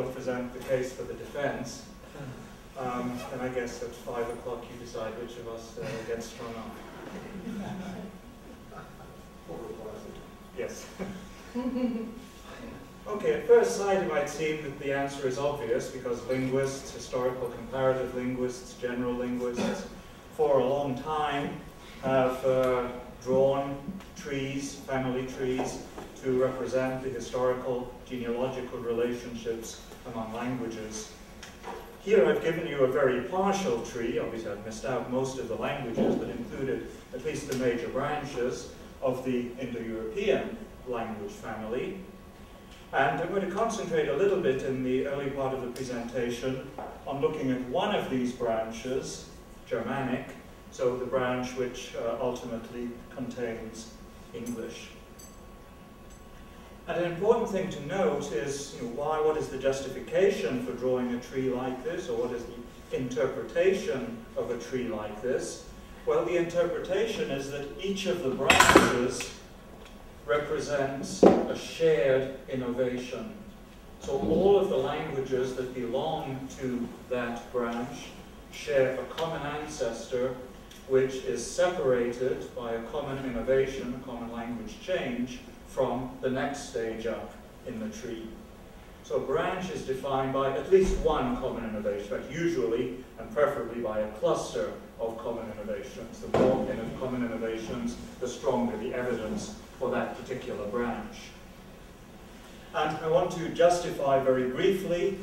will present the case for the defense. And I guess at 5 o'clock you decide which of us gets strung up. Yes. Okay, at first sight it might seem that the answer is obvious because linguists, historical comparative linguists, general linguists, for a long time have drawn trees, family trees, to represent the historical genealogical relationships among languages. Here I've given you a very partial tree. Obviously I've missed out most of the languages, but included at least the major branches of the Indo-European language family. And I'm going to concentrate a little bit in the early part of the presentation on looking at one of these branches, Germanic, so the branch which ultimately contains English. And an important thing to note is, what is the justification for drawing a tree like this, or what is the interpretation of a tree like this? Well, the interpretation is that each of the branches represents a shared innovation. So all of the languages that belong to that branch share a common ancestor, which is separated by a common innovation, a common language change, from the next stage up in the tree. So a branch is defined by at least one common innovation, but usually and preferably by a cluster of common innovations. The more common innovations, the stronger the evidence for that particular branch. And I want to justify very briefly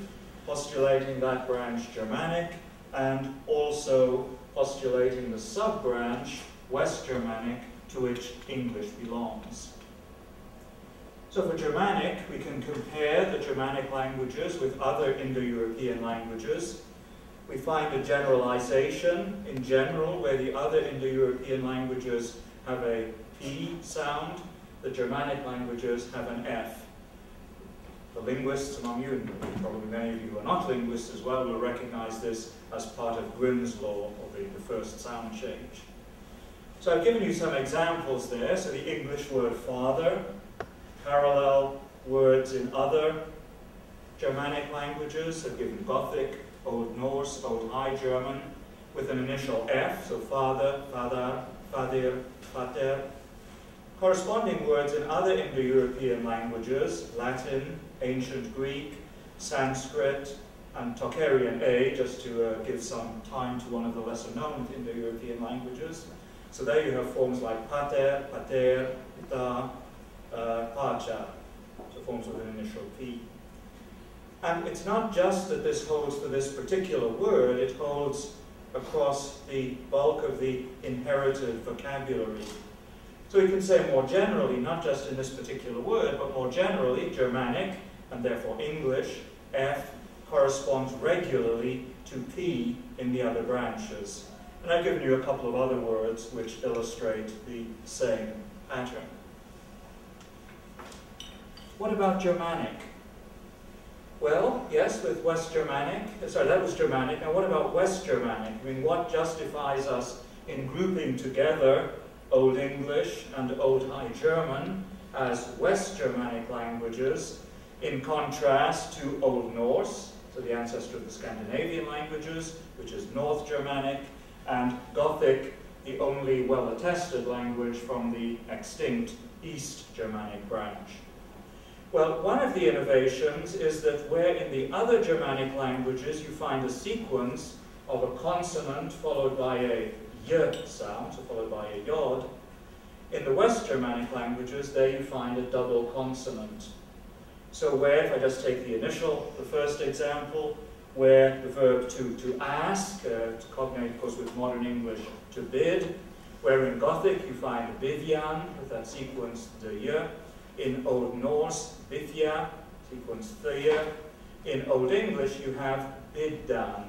postulating that branch Germanic and also postulating the sub-branch West Germanic to which English belongs. So for Germanic, we can compare the Germanic languages with other Indo-European languages. We find a generalization in general where the other Indo-European languages have a P sound, the Germanic languages have an F. The linguists among you, and probably many of you who are not linguists as well, will recognize this as part of Grimm's law, or the first sound change. So I've given you some examples there. So the English word father, parallel words in other Germanic languages. I've given Gothic, Old Norse, Old High German, with an initial F, so father, father, fadir, fater. Corresponding words in other Indo-European languages, Latin, Ancient Greek, Sanskrit, and Tocharian A, just to give some time to one of the lesser known Indo-European languages. So there you have forms like pater, pater, pita, pacha, so forms with an initial P. And it's not just that this holds for this particular word, it holds across the bulk of the inherited vocabulary. So we can say more generally, not just in this particular word, but more generally, Germanic, and therefore English, F, corresponds regularly to P in the other branches. And I've given you a couple of other words which illustrate the same pattern. What about Germanic? Well, yes, with West Germanic, sorry, that was Germanic. Now what about West Germanic? I mean, what justifies us in grouping together Old English and Old High German as West Germanic languages in contrast to Old Norse, so the ancestor of the Scandinavian languages, which is North Germanic, and Gothic, the only well-attested language from the extinct East Germanic branch? Well, one of the innovations is that where in the other Germanic languages you find a sequence of a consonant followed by a y sound, so followed by a yod, in the West Germanic languages, there you find a double consonant. So where, if I just take the first example, where the verb to ask, to cognate, of course, with modern English, to bid, where in Gothic you find bithyan, with that sequence, the y. In Old Norse, bithya, sequence thea. In Old English, you have biddan,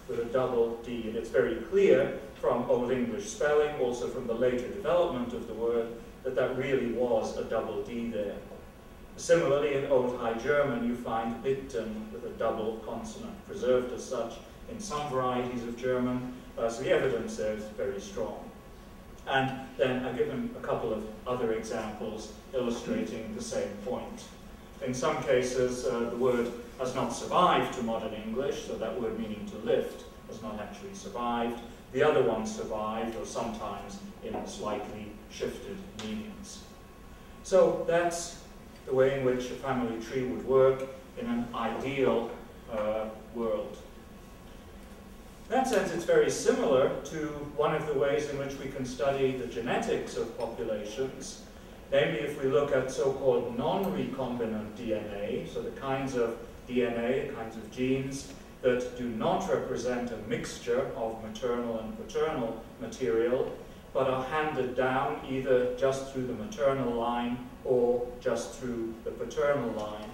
with a double D. And it's very clear from Old English spelling, also from the later development of the word, that that really was a double D there. Similarly, in Old High German, you find bitten with a double consonant, preserved as such in some varieties of German. So the evidence there is very strong. And then I've given a couple of other examples illustrating the same point. In some cases, the word has not survived to modern English, so that word meaning to lift has not actually survived. The other one survived, or sometimes in slightly shifted meanings. So that's the way in which a family tree would work in an ideal world. In that sense, it's very similar to one of the ways in which we can study the genetics of populations. Namely, if we look at so-called non-recombinant DNA, so the kinds of DNA, kinds of genes that do not represent a mixture of maternal and paternal material, but are handed down either just through the maternal line or just through the paternal line.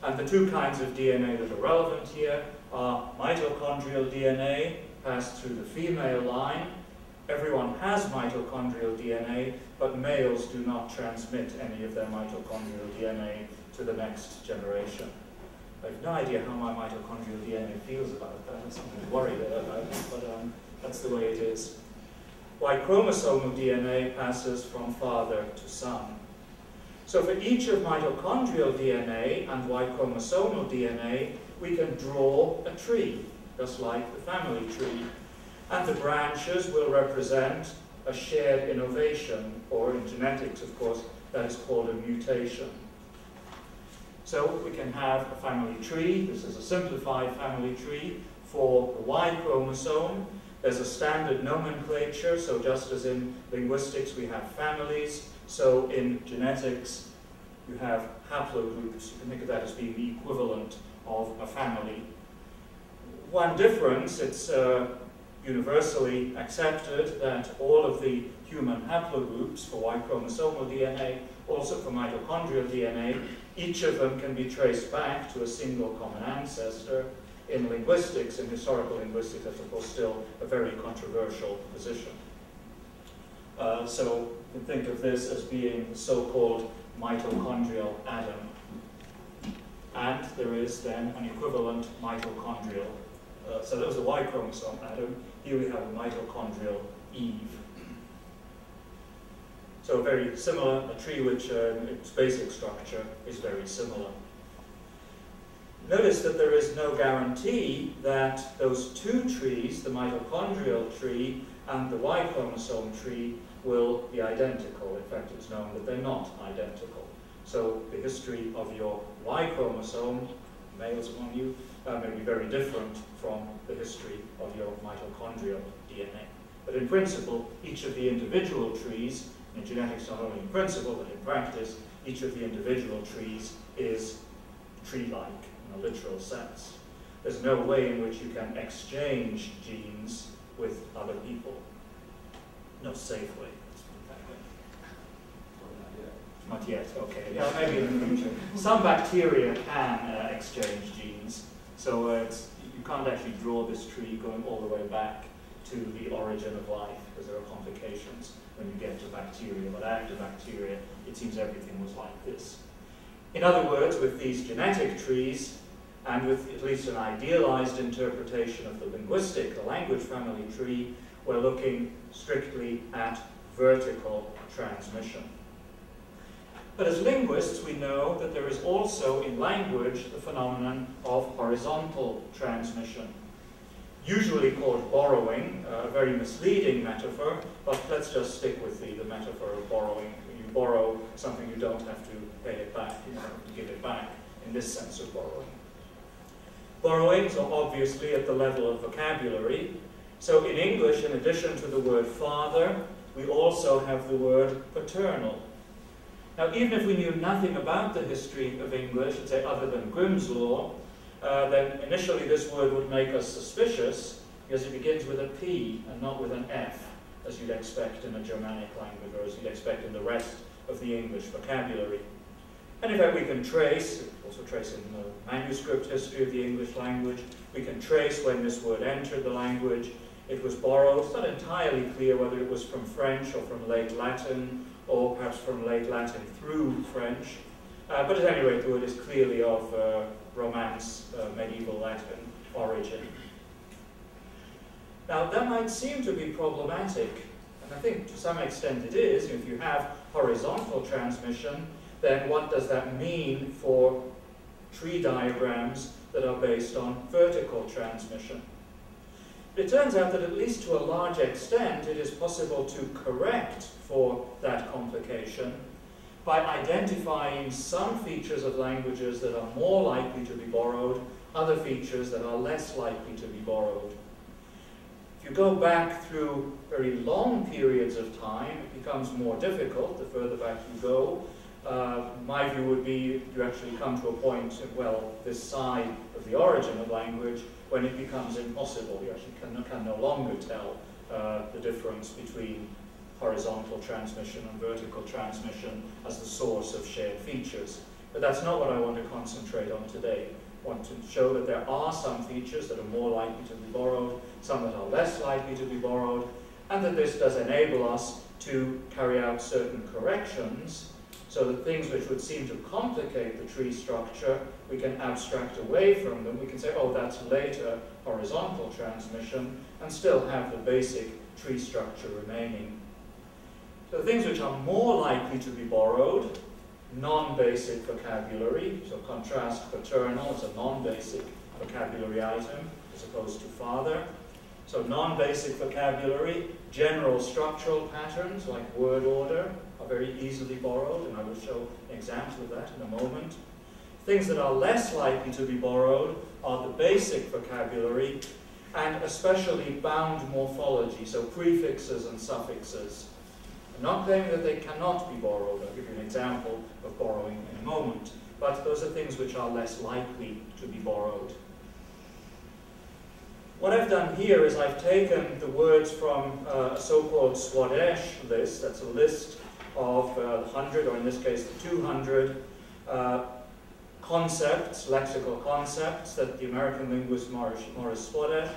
And the two kinds of DNA that are relevant here are mitochondrial DNA passed through the female line. Everyone has mitochondrial DNA, but males do not transmit any of their mitochondrial DNA to the next generation. I have no idea how my mitochondrial DNA feels about that. I'm something worried about it, but that's the way it is. Y chromosomal DNA passes from father to son. So for each of mitochondrial DNA and Y chromosomal DNA, we can draw a tree, just like the family tree. And the branches will represent a shared innovation, or in genetics, of course, that is called a mutation. So we can have a family tree. This is a simplified family tree for the Y chromosome. There's a standard nomenclature, so just as in linguistics we have families, so in genetics you have haplogroups. You can think of that as being the equivalent of a family. One difference, it's universally accepted that all of the human haplogroups for Y chromosomal DNA, also for mitochondrial DNA, each of them can be traced back to a single common ancestor. In linguistics, in historical linguistics, that's of course still a very controversial position. So you can think of this as being the so-called mitochondrial Adam. And there is then an equivalent mitochondrial. So that was a Y chromosome Adam. Here we have a mitochondrial Eve. So very similar, a tree which its basic structure is very similar. Notice that there is no guarantee that those two trees, the mitochondrial tree and the Y chromosome tree, will be identical. In fact, it's known that they're not identical. So the history of your Y chromosome, males among you, may be very different from the history of your mitochondrial DNA. But in principle, each of the individual trees, in genetics not only in principle but in practice, each of the individual trees is tree-like in a literal sense. There's no way in which you can exchange genes with other people. No safe way. Not yet, okay. Yeah, maybe in the future. Some bacteria can exchange genes, so you can't actually draw this tree going all the way back to the origin of life, because there are complications when you get to bacteria. But after bacteria, it seems everything was like this. In other words, with these genetic trees, and with at least an idealized interpretation of the linguistic, the language family tree, we're looking strictly at vertical transmission. But as linguists, we know that there is also in language the phenomenon of horizontal transmission, usually called borrowing, a very misleading metaphor, but let's just stick with the metaphor of borrowing. You borrow something, you don't have to pay it back, you don't have to give it back, in this sense of borrowing. Borrowings are obviously at the level of vocabulary. So in English, in addition to the word father, we also have the word paternal. Now, even if we knew nothing about the history of English, let's say other than Grimm's Law, then initially this word would make us suspicious because it begins with a P and not with an F, as you'd expect in a Germanic language or as you'd expect in the rest of the English vocabulary. And in fact, we can trace, also trace in the manuscript history of the English language, we can trace when this word entered the language. It was borrowed. It's not entirely clear whether it was from French or from late Latin, or perhaps from late Latin through French. But at any rate, the word is clearly of Romance, medieval Latin origin. Now, that might seem to be problematic, and I think to some extent it is. If you have horizontal transmission, then what does that mean for tree diagrams that are based on vertical transmission? It turns out that at least to a large extent it is possible to correct for that complication by identifying some features of languages that are more likely to be borrowed, other features that are less likely to be borrowed. If you go back through very long periods of time, it becomes more difficult the further back you go. My view would be you actually come to a point, well, this side of the origin of language, when it becomes impossible. You actually can no longer tell the difference between horizontal transmission and vertical transmission as the source of shared features. But that's not what I want to concentrate on today. I want to show that there are some features that are more likely to be borrowed, some that are less likely to be borrowed, and that this does enable us to carry out certain corrections so that things which would seem to complicate the tree structure, we can abstract away from them. We can say, oh, that's later horizontal transmission, and still have the basic tree structure remaining. So the things which are more likely to be borrowed, non-basic vocabulary, so contrast paternal as a non-basic vocabulary item as opposed to father. So non-basic vocabulary, general structural patterns like word order are very easily borrowed, and I will show an example of that in a moment. Things that are less likely to be borrowed are the basic vocabulary and especially bound morphology, so prefixes and suffixes. I'm not claiming that they cannot be borrowed. I'll give you an example of borrowing in a moment, but those are things which are less likely to be borrowed. What I've done here is I've taken the words from a so-called Swadesh list. That's a list of 100, or in this case 200 concepts, lexical concepts that the American linguist Morris Swadesh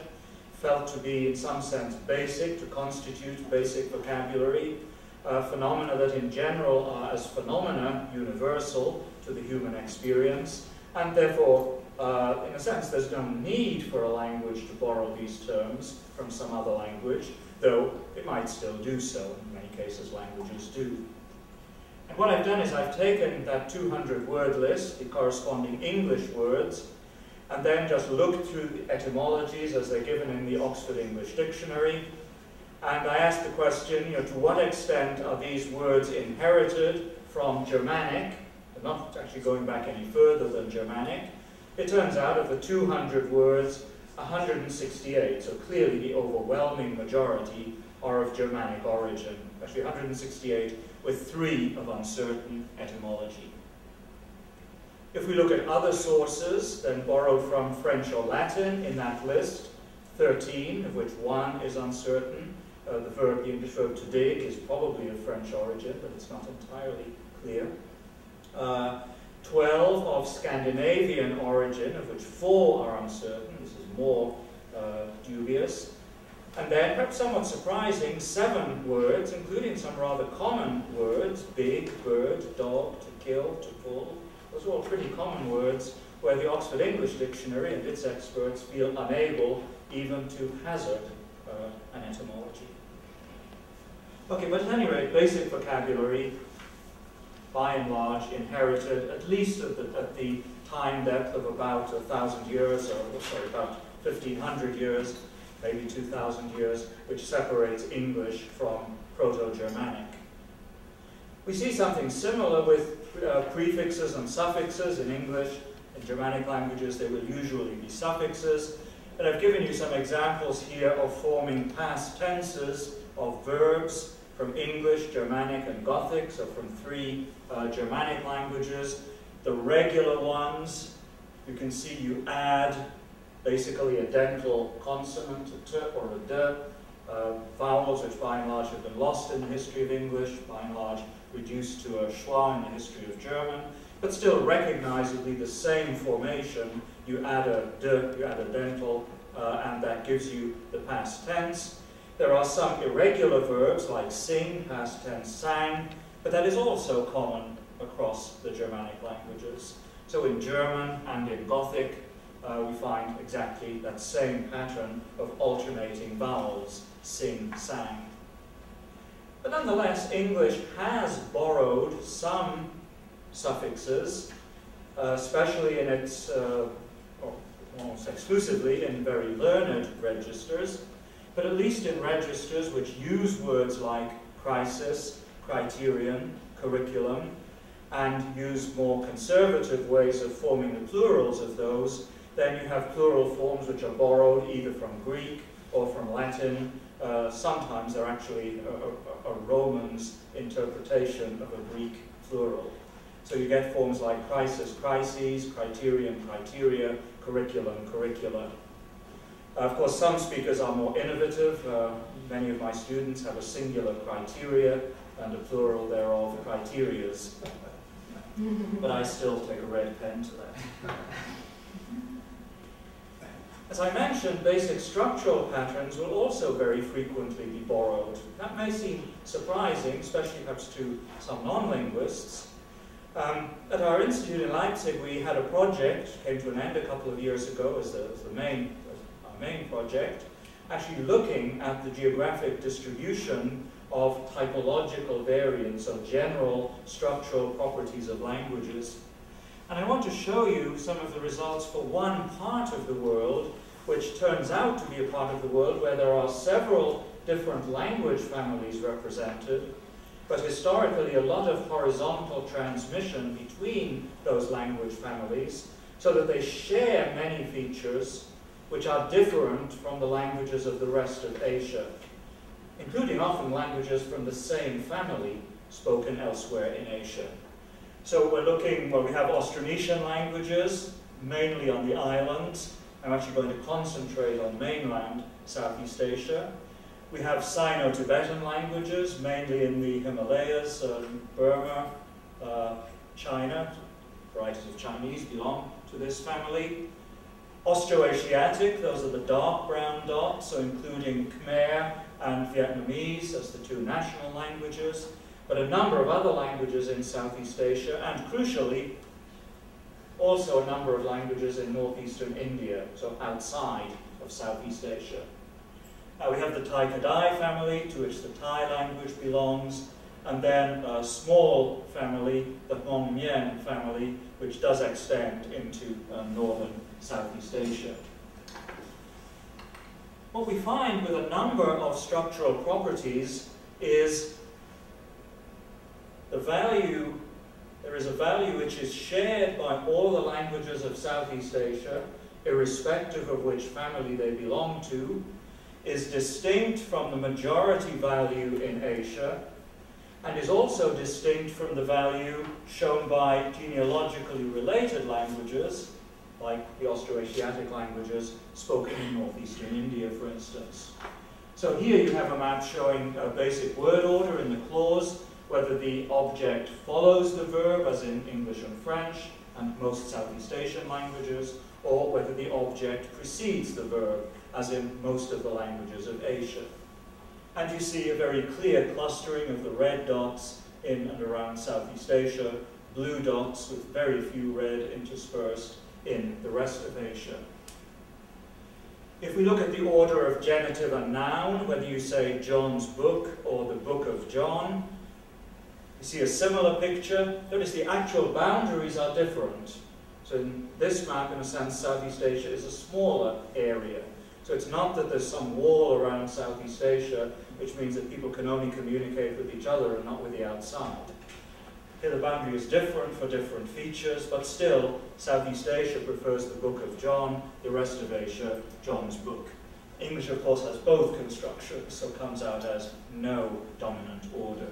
felt to be in some sense basic, to constitute basic vocabulary, phenomena that in general are as phenomena universal to the human experience, and therefore in a sense there's no need for a language to borrow these terms from some other language, though it might still do so. In many cases languages do. And what I've done is I've taken that 200 word list, the corresponding English words, and then just looked through the etymologies as they're given in the Oxford English Dictionary. And I asked the question, to what extent are these words inherited from Germanic? They're not actually going back any further than Germanic. It turns out of the 200 words, 168, so clearly the overwhelming majority are of Germanic origin. Actually 168 with 3 of uncertain etymology. If we look at other sources, then borrowed from French or Latin in that list, 13, of which 1 is uncertain. The English verb to dig is probably of French origin, but it's not entirely clear. 12 of Scandinavian origin, of which 4 are uncertain. This is more dubious. And then, perhaps somewhat surprising, 7 words, including some rather common words, big, bird, dog, to kill, to pull. Those are all pretty common words where the Oxford English Dictionary and its experts feel unable even to hazard an etymology. Okay, but at any rate, basic vocabulary, by and large, inherited, at least at the time depth of about 1,000 years, or sorry, about 1,500 years, maybe 2,000 years, which separates English from Proto-Germanic. We see something similar with prefixes and suffixes in English. In Germanic languages, they will usually be suffixes. And I've given you some examples here of forming past tenses of verbs from English, Germanic, and Gothic, so from 3 Germanic languages. The regular ones, you can see you add basically a dental consonant, a t or a d, vowels which by and large have been lost in the history of English, by and large reduced to a schwa in the history of German, but still recognizably the same formation. You add a d, you add a dental, and that gives you the past tense. There are some irregular verbs like sing, past tense sang, but that is also common across the Germanic languages. So in German and in Gothic, we find exactly that same pattern of alternating vowels, sing, sang. But nonetheless, English has borrowed some suffixes, especially in its, or almost exclusively in very learned registers, but at least in registers which use words like crisis, criterion, curriculum, and use more conservative ways of forming the plurals of those, then you have plural forms which are borrowed either from Greek or from Latin. Sometimes they're actually a Roman's interpretation of a Greek plural. So you get forms like crisis, crises, criterion, criteria, curriculum, curricula. Of course, some speakers are more innovative. Many of my students have a singular criteria and a plural thereof, criterias. But I still take a red pen to that. As I mentioned, basic structural patterns will also very frequently be borrowed. That may seem surprising, especially perhaps to some non-linguists. At our institute in Leipzig, we had a project, came to an end a couple of years ago as our main project, actually looking at the geographic distribution of typological variants, of general structural properties of languages. And I want to show you some of the results for one part of the world, which turns out to be a part of the world where there are several different language families represented, but historically a lot of horizontal transmission between those language families, so that they share many features which are different from the languages of the rest of Asia, including often languages from the same family spoken elsewhere in Asia. So we're looking, well, we have Austronesian languages, mainly on the islands. I'm actually going to concentrate on mainland Southeast Asia. We have Sino-Tibetan languages, mainly in the Himalayas, Burma, China. Varieties of Chinese belong to this family. Austroasiatic, those are the dark brown dots, so including Khmer and Vietnamese as the two national languages, but a number of other languages in Southeast Asia, and crucially, also a number of languages in northeastern India, so outside of Southeast Asia. We have the Thai Kadai family, to which the Thai language belongs, and then a small family, the Hmong Mien family, which does extend into northern Southeast Asia. What we find with a number of structural properties is there is a value which is shared by all the languages of Southeast Asia, irrespective of which family they belong to, is distinct from the majority value in Asia, and is also distinct from the value shown by genealogically related languages, like the Austroasiatic languages spoken in northeastern India, for instance. So here you have a map showing a basic word order in the clause, whether the object follows the verb, as in English and French, and most Southeast Asian languages, or whether the object precedes the verb, as in most of the languages of Asia. And you see a very clear clustering of the red dots in and around Southeast Asia, blue dots with very few red interspersed in the rest of Asia. If we look at the order of genitive and noun, whether you say John's book or the book of John, you see a similar picture. Notice the actual boundaries are different. So in this map, in a sense, Southeast Asia is a smaller area. So it's not that there's some wall around Southeast Asia, which means that people can only communicate with each other and not with the outside. Here the boundary is different for different features, but still, Southeast Asia prefers the Book of John, the rest of Asia, John's book. English, of course, has both constructions, so comes out as no dominant order.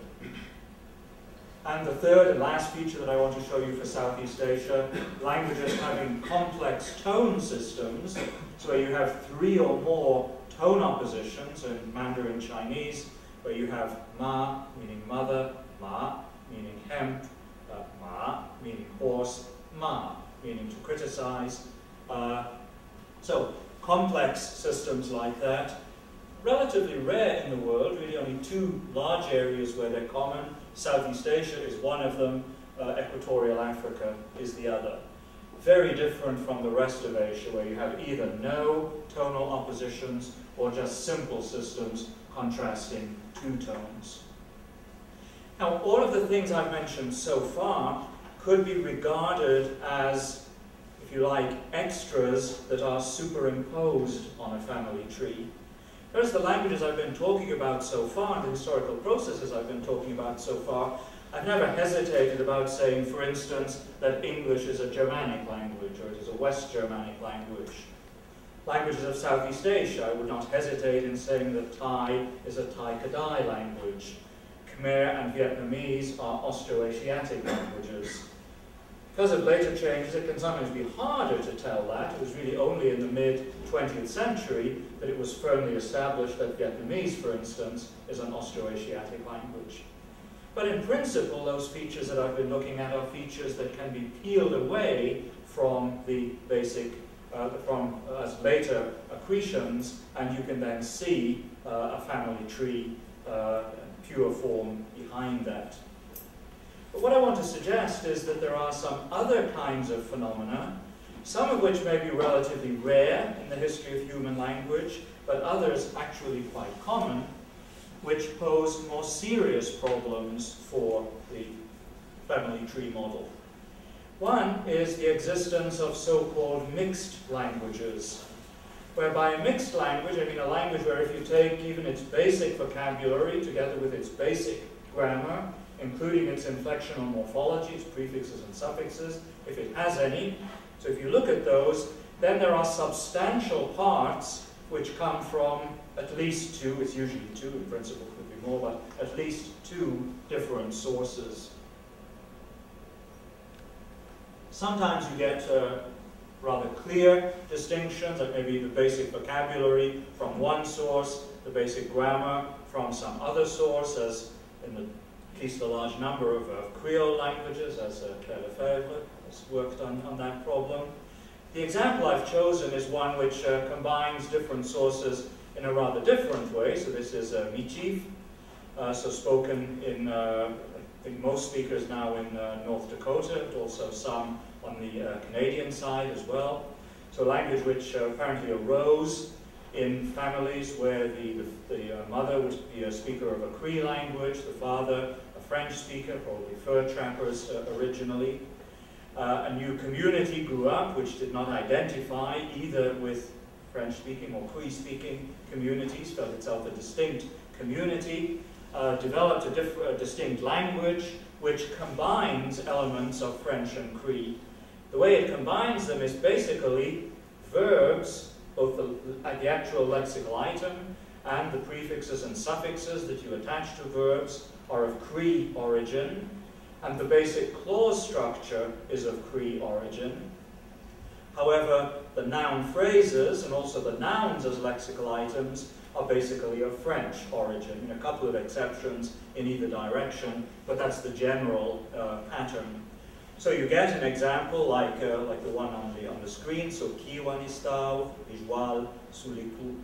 And the third and last feature that I want to show you for Southeast Asia, languages having complex tone systems, so where you have 3 or more tone oppositions in Mandarin Chinese, where you have ma, meaning mother, ma, meaning hemp, ma, meaning horse, ma, meaning to criticize. So complex systems like that, relatively rare in the world, really only 2 large areas where they're common. Southeast Asia is one of them, Equatorial Africa is the other. Very different from the rest of Asia, where you have either no tonal oppositions or just simple systems contrasting 2 tones. Now, all of the things I've mentioned so far could be regarded as, if you like, extras that are superimposed on a family tree. Whereas the languages I've been talking about so far, and the historical processes I've been talking about so far, I've never hesitated about saying, for instance, that English is a Germanic language, or it is a West Germanic language. Languages of Southeast Asia, I would not hesitate in saying that Thai is a Thai-Kadai language. Khmer and Vietnamese are Austroasiatic languages. Because of later changes, it can sometimes be harder to tell that. It was really only in the mid-20th century that it was firmly established that Vietnamese, for instance, is an Austroasiatic language. But in principle, those features that I've been looking at are features that can be peeled away from the basic, as later accretions, and you can then see a family tree, pure form behind that. But what I want to suggest is that there are some other kinds of phenomena, some of which may be relatively rare in the history of human language, but others actually quite common, which pose more serious problems for the family tree model. One is the existence of so-called mixed languages, whereby a mixed language, I mean a language where if you take even its basic vocabulary together with its basic grammar, including its inflectional morphology, its prefixes and suffixes, if it has any. So if you look at those, then there are substantial parts which come from at least two, it's usually two, in principle could be more, but at least two different sources. Sometimes you get rather clear distinctions, like maybe the basic vocabulary from one source, the basic grammar from some other source, as in at least a large number of Creole languages, as Claire Lefebvre has worked on that problem. The example I've chosen is one which combines different sources in a rather different way. So this is Michif, so spoken in, I think most speakers now in North Dakota, and also some on the Canadian side as well. So a language which apparently arose in families where the mother would be a speaker of a Cree language, the father a French speaker, probably fur trappers originally. A new community grew up which did not identify either with French-speaking or Cree-speaking communities, felt itself a distinct community, developed a distinct language which combines elements of French and Cree. The way it combines them is basically verbs, both the actual lexical item and the prefixes and suffixes that you attach to verbs are of Cree origin, and the basic clause structure is of Cree origin. However, the noun phrases and also the nouns as lexical items are basically of French origin, in a couple of exceptions in either direction, but that's the general pattern. So you get an example like the one on the screen, so Kiwanistau, Visual, Suliku.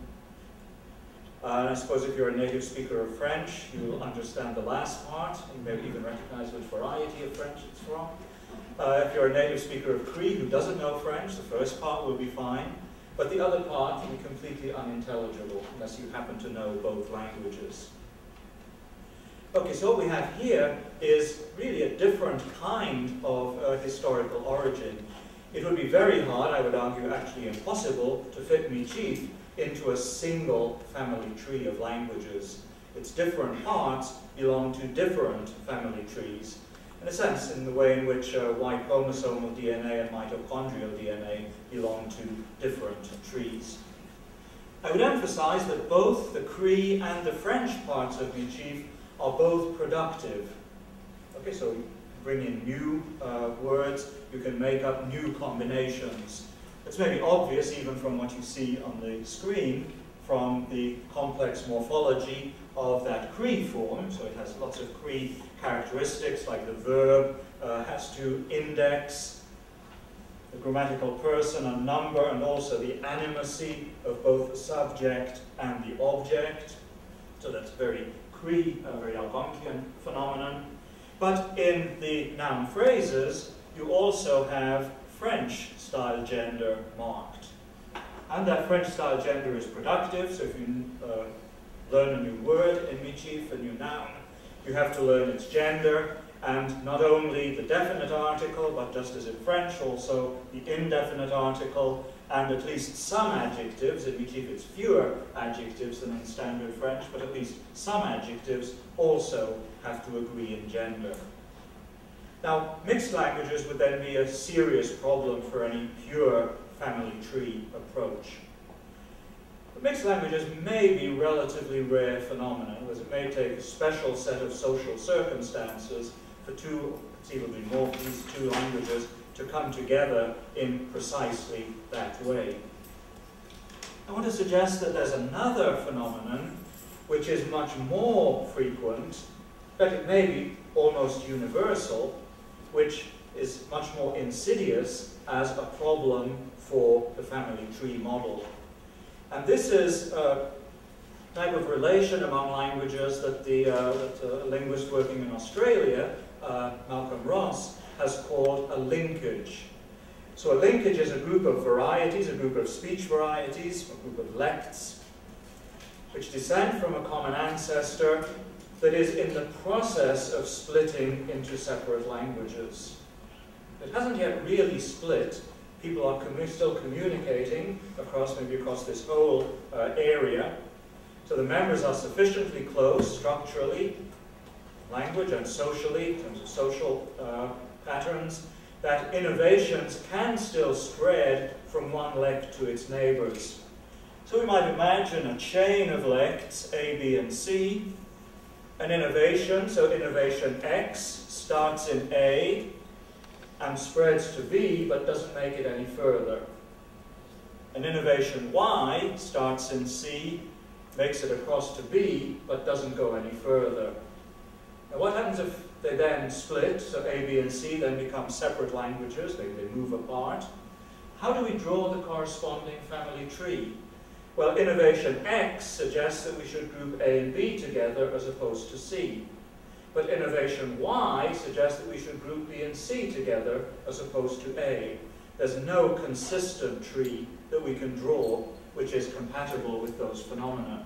And I suppose if you're a native speaker of French, you'll understand the last part, and maybe even recognize which variety of French it's from. If you're a native speaker of Cree who doesn't know French, the first part will be fine, but the other part will be completely unintelligible unless you happen to know both languages. Okay, so what we have here is really a different kind of historical origin. It would be very hard, I would argue actually impossible, to fit Michif into a single family tree of languages. Its different parts belong to different family trees. In a sense, in the way in which Y chromosomal DNA and mitochondrial DNA belong to different trees. I would emphasize that both the Cree and the French parts of Michif are both productive. Okay, so you bring in new words, you can make up new combinations. It's maybe obvious even from what you see on the screen, from the complex morphology of that Cree form. So it has lots of Cree characteristics, like the verb has to index the grammatical person and number, and also the animacy of both the subject and the object. So that's very Cree, a very Algonquian phenomenon. But in the noun phrases, you also have French-style gender marked. And that French-style gender is productive, so if you learn a new word in Michif, a new noun, you have to learn its gender, And not only the definite article, but just as in French, also the indefinite article, and at least some adjectives, in which if it's fewer adjectives than in standard French, but at least some adjectives also have to agree in gender. Now, mixed languages would then be a serious problem for any pure family tree approach. But mixed languages may be relatively rare phenomena, as it may take a special set of social circumstances for conceivably more of these two languages to come together in precisely that way. I want to suggest that there's another phenomenon which is much more frequent, but it may be almost universal, which is much more insidious as a problem for the family tree model. And this is a type of relation among languages that a linguist working in Australia, Malcolm Ross, has called a linkage. So a linkage is a group of varieties, a group of speech varieties, a group of lects, which descend from a common ancestor that is in the process of splitting into separate languages. It hasn't yet really split. People are still communicating maybe across this whole area. So the members are sufficiently close structurally, language and socially, in terms of social patterns, that innovations can still spread from one lect to its neighbors. So we might imagine a chain of lects, A, B, and C, an innovation, so innovation X starts in A and spreads to B, but doesn't make it any further. An innovation Y starts in C, makes it across to B, but doesn't go any further. Now what happens if they then split, so A, B, and C then become separate languages, they move apart? How do we draw the corresponding family tree? Well, innovation X suggests that we should group A and B together as opposed to C. But innovation Y suggests that we should group B and C together as opposed to A. There's no consistent tree that we can draw which is compatible with those phenomena.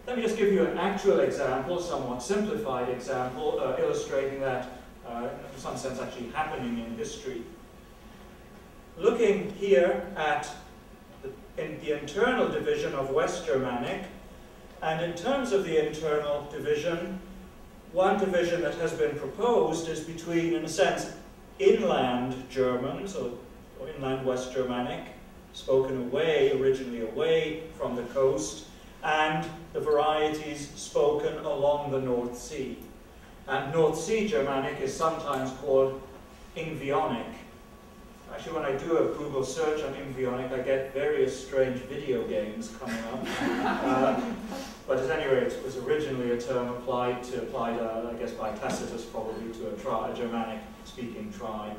Let me just give you an actual example, somewhat simplified example, illustrating that in some sense actually happening in history. Looking here at the internal division of West Germanic, and in terms of the internal division, one division that has been proposed is between, in a sense, inland German, or inland West Germanic, spoken originally away from the coast, and the varieties spoken along the North Sea. And North Sea Germanic is sometimes called Ingvionic. Actually, when I do a Google search on Ingvionic, I get various strange video games coming up. But at any rate, it was originally a term applied, I guess, by Tacitus probably to a Germanic-speaking tribe.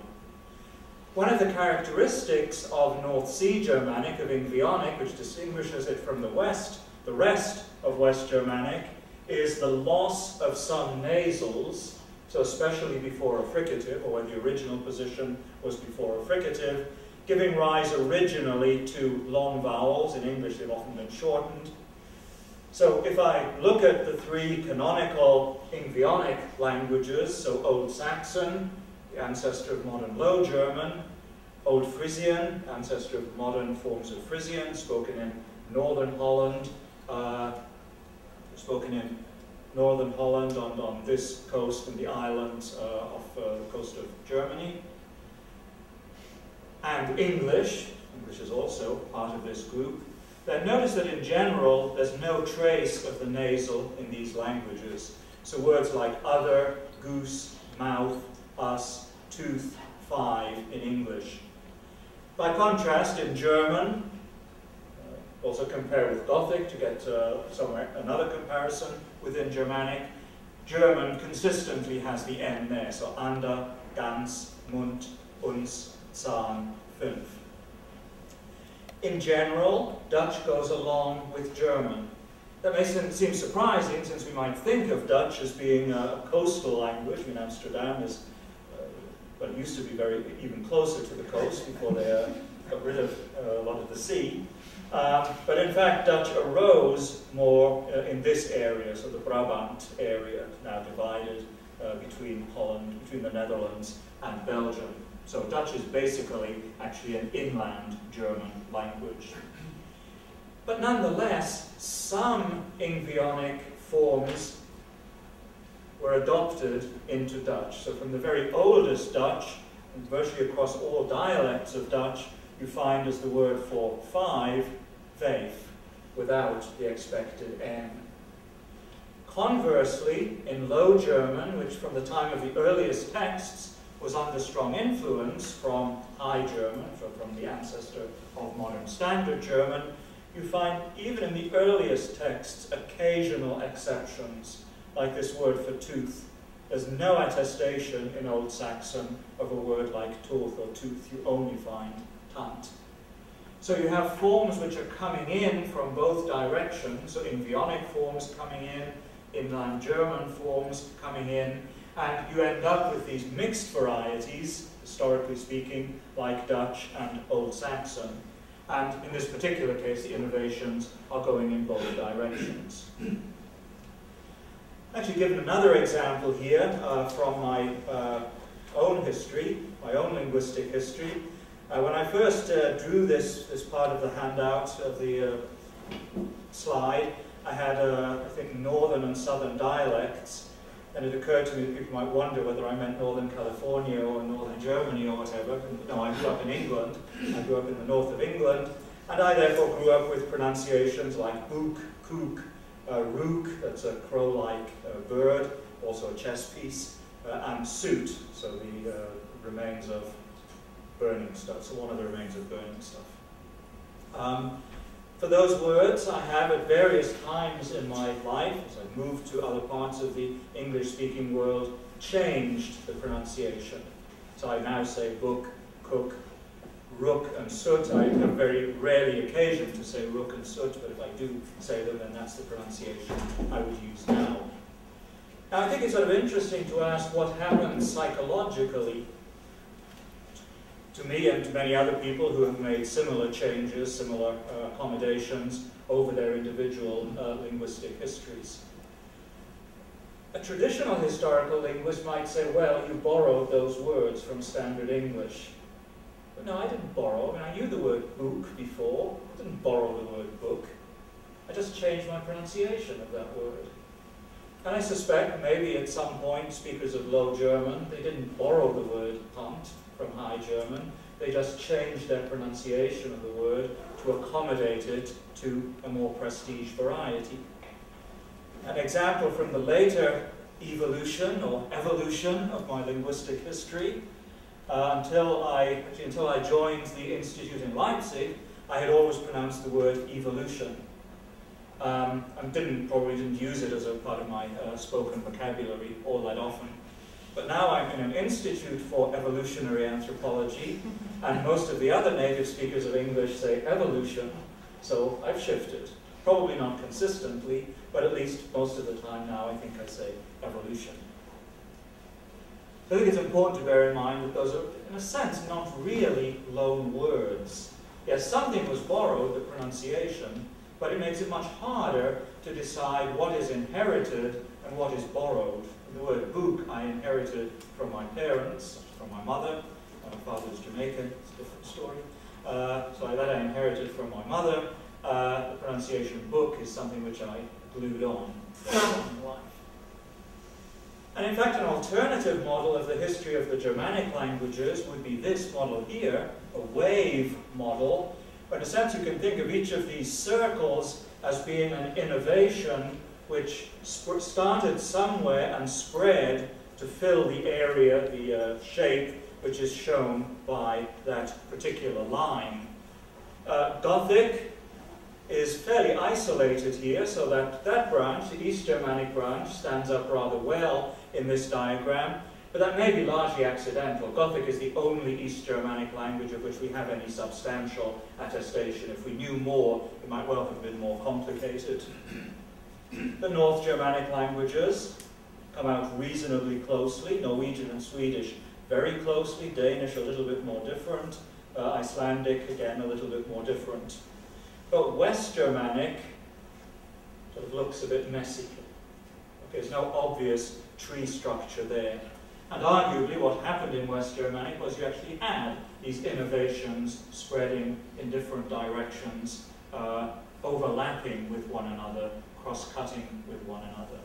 One of the characteristics of North Sea Germanic, of Ingvionic, which distinguishes it from the rest of West Germanic, is the loss of some nasals, so especially before a fricative, or when the original position was before a fricative, giving rise originally to long vowels. In English, they've often been shortened. So if I look at the three canonical Ingvionic languages, so Old Saxon, the ancestor of modern Low German, Old Frisian, ancestor of modern forms of Frisian, spoken in northern Holland, on this coast and the islands of the coast of Germany. And English is also part of this group. Then notice that in general, there's no trace of the nasal in these languages. So words like other, goose, mouth, us, tooth, five in English. By contrast, in German, also compare with Gothic to get another comparison within Germanic, German consistently has the N there, so ander, ganz, mund, uns, zahn, fünf. In general, Dutch goes along with German. That may seem surprising, since we might think of Dutch as being a coastal language. I mean, Amsterdam is, it used to be even closer to the coast before they got rid of a lot of the sea. But in fact, Dutch arose more in this area, so the Brabant area, now divided between Holland, between the Netherlands and Belgium. So Dutch is basically actually an inland German language. But nonetheless, some Ingvaeonic forms were adopted into Dutch. So from the very oldest Dutch, and virtually across all dialects of Dutch, you find as the word for 5, vijf, without the expected N. Conversely, in Low German, which from the time of the earliest texts was under strong influence from High German, from the ancestor of modern Standard German, you find even in the earliest texts occasional exceptions, like this word for tooth. There's no attestation in Old Saxon of a word like tooth or tooth. You only find tant. So you have forms which are coming in from both directions, so Ingvaeonic forms coming in, inland German forms coming in, and you end up with these mixed varieties, historically speaking, like Dutch and Old Saxon. And in this particular case, the innovations are going in both directions. Actually given another example here from my own history, my own linguistic history. When I first drew this part of the handout of the slide, I had, I think, northern and southern dialects, and it occurred to me that people might wonder whether I meant northern California or northern Germany or whatever. No, I grew up in England. I grew up in the north of England, and I therefore grew up with pronunciations like book, kook, rook, that's a crow-like bird, also a chess piece, and suit, so the remains of burning stuff, so one of the remains of burning stuff. For those words, I have at various times in my life, as I've moved to other parts of the English-speaking world, changed the pronunciation. So I now say book, cook, rook, and soot. I have very rarely occasion to say rook and soot, but if I do say them, then that's the pronunciation I would use now. Now, I think it's sort of interesting to ask what happens psychologically to me and to many other people who have made similar changes, similar accommodations over their individual linguistic histories. A traditional historical linguist might say, well, you borrowed those words from Standard English. But no, I didn't borrow. I mean, I knew the word book before. I didn't borrow the word book. I just changed my pronunciation of that word. And I suspect maybe at some point speakers of Low German, they didn't borrow the word hunt from High German. They just changed their pronunciation of the word to accommodate it to a more prestige variety. An example from the later evolution or evolution of my linguistic history, until I joined the Institute in Leipzig, I had always pronounced the word evolution. And probably didn't use it as a part of my spoken vocabulary all that often. But now I'm in an institute for evolutionary anthropology, and most of the other native speakers of English say evolution, so I've shifted. Probably not consistently, but at least most of the time now I think I say evolution. So I think it's important to bear in mind that those are, in a sense, not really loan words. Yes, something was borrowed, the pronunciation, but it makes it much harder to decide what is inherited and what is borrowed. The word book I inherited from my parents, from my mother. My father's Jamaican, it's a different story. So that I inherited from my mother. The pronunciation book is something which I glued on in life. And in fact, an alternative model of the history of the Germanic languages would be this model here, a wave model. But in a sense, you can think of each of these circles as being an innovation which started somewhere and spread to fill the area, the shape, which is shown by that particular line. Gothic is fairly isolated here, so that branch, the East Germanic branch, stands up rather well in this diagram, but that may be largely accidental. Gothic is the only East Germanic language of which we have any substantial attestation. If we knew more, it might well have been more complicated. The North Germanic languages come out reasonably closely, Norwegian and Swedish very closely, Danish a little bit more different, Icelandic again a little bit more different. But West Germanic sort of looks a bit messy. There's no obvious tree structure there. And arguably what happened in West Germanic was you actually had these innovations spreading in different directions, overlapping with one another, cross-cutting with one another.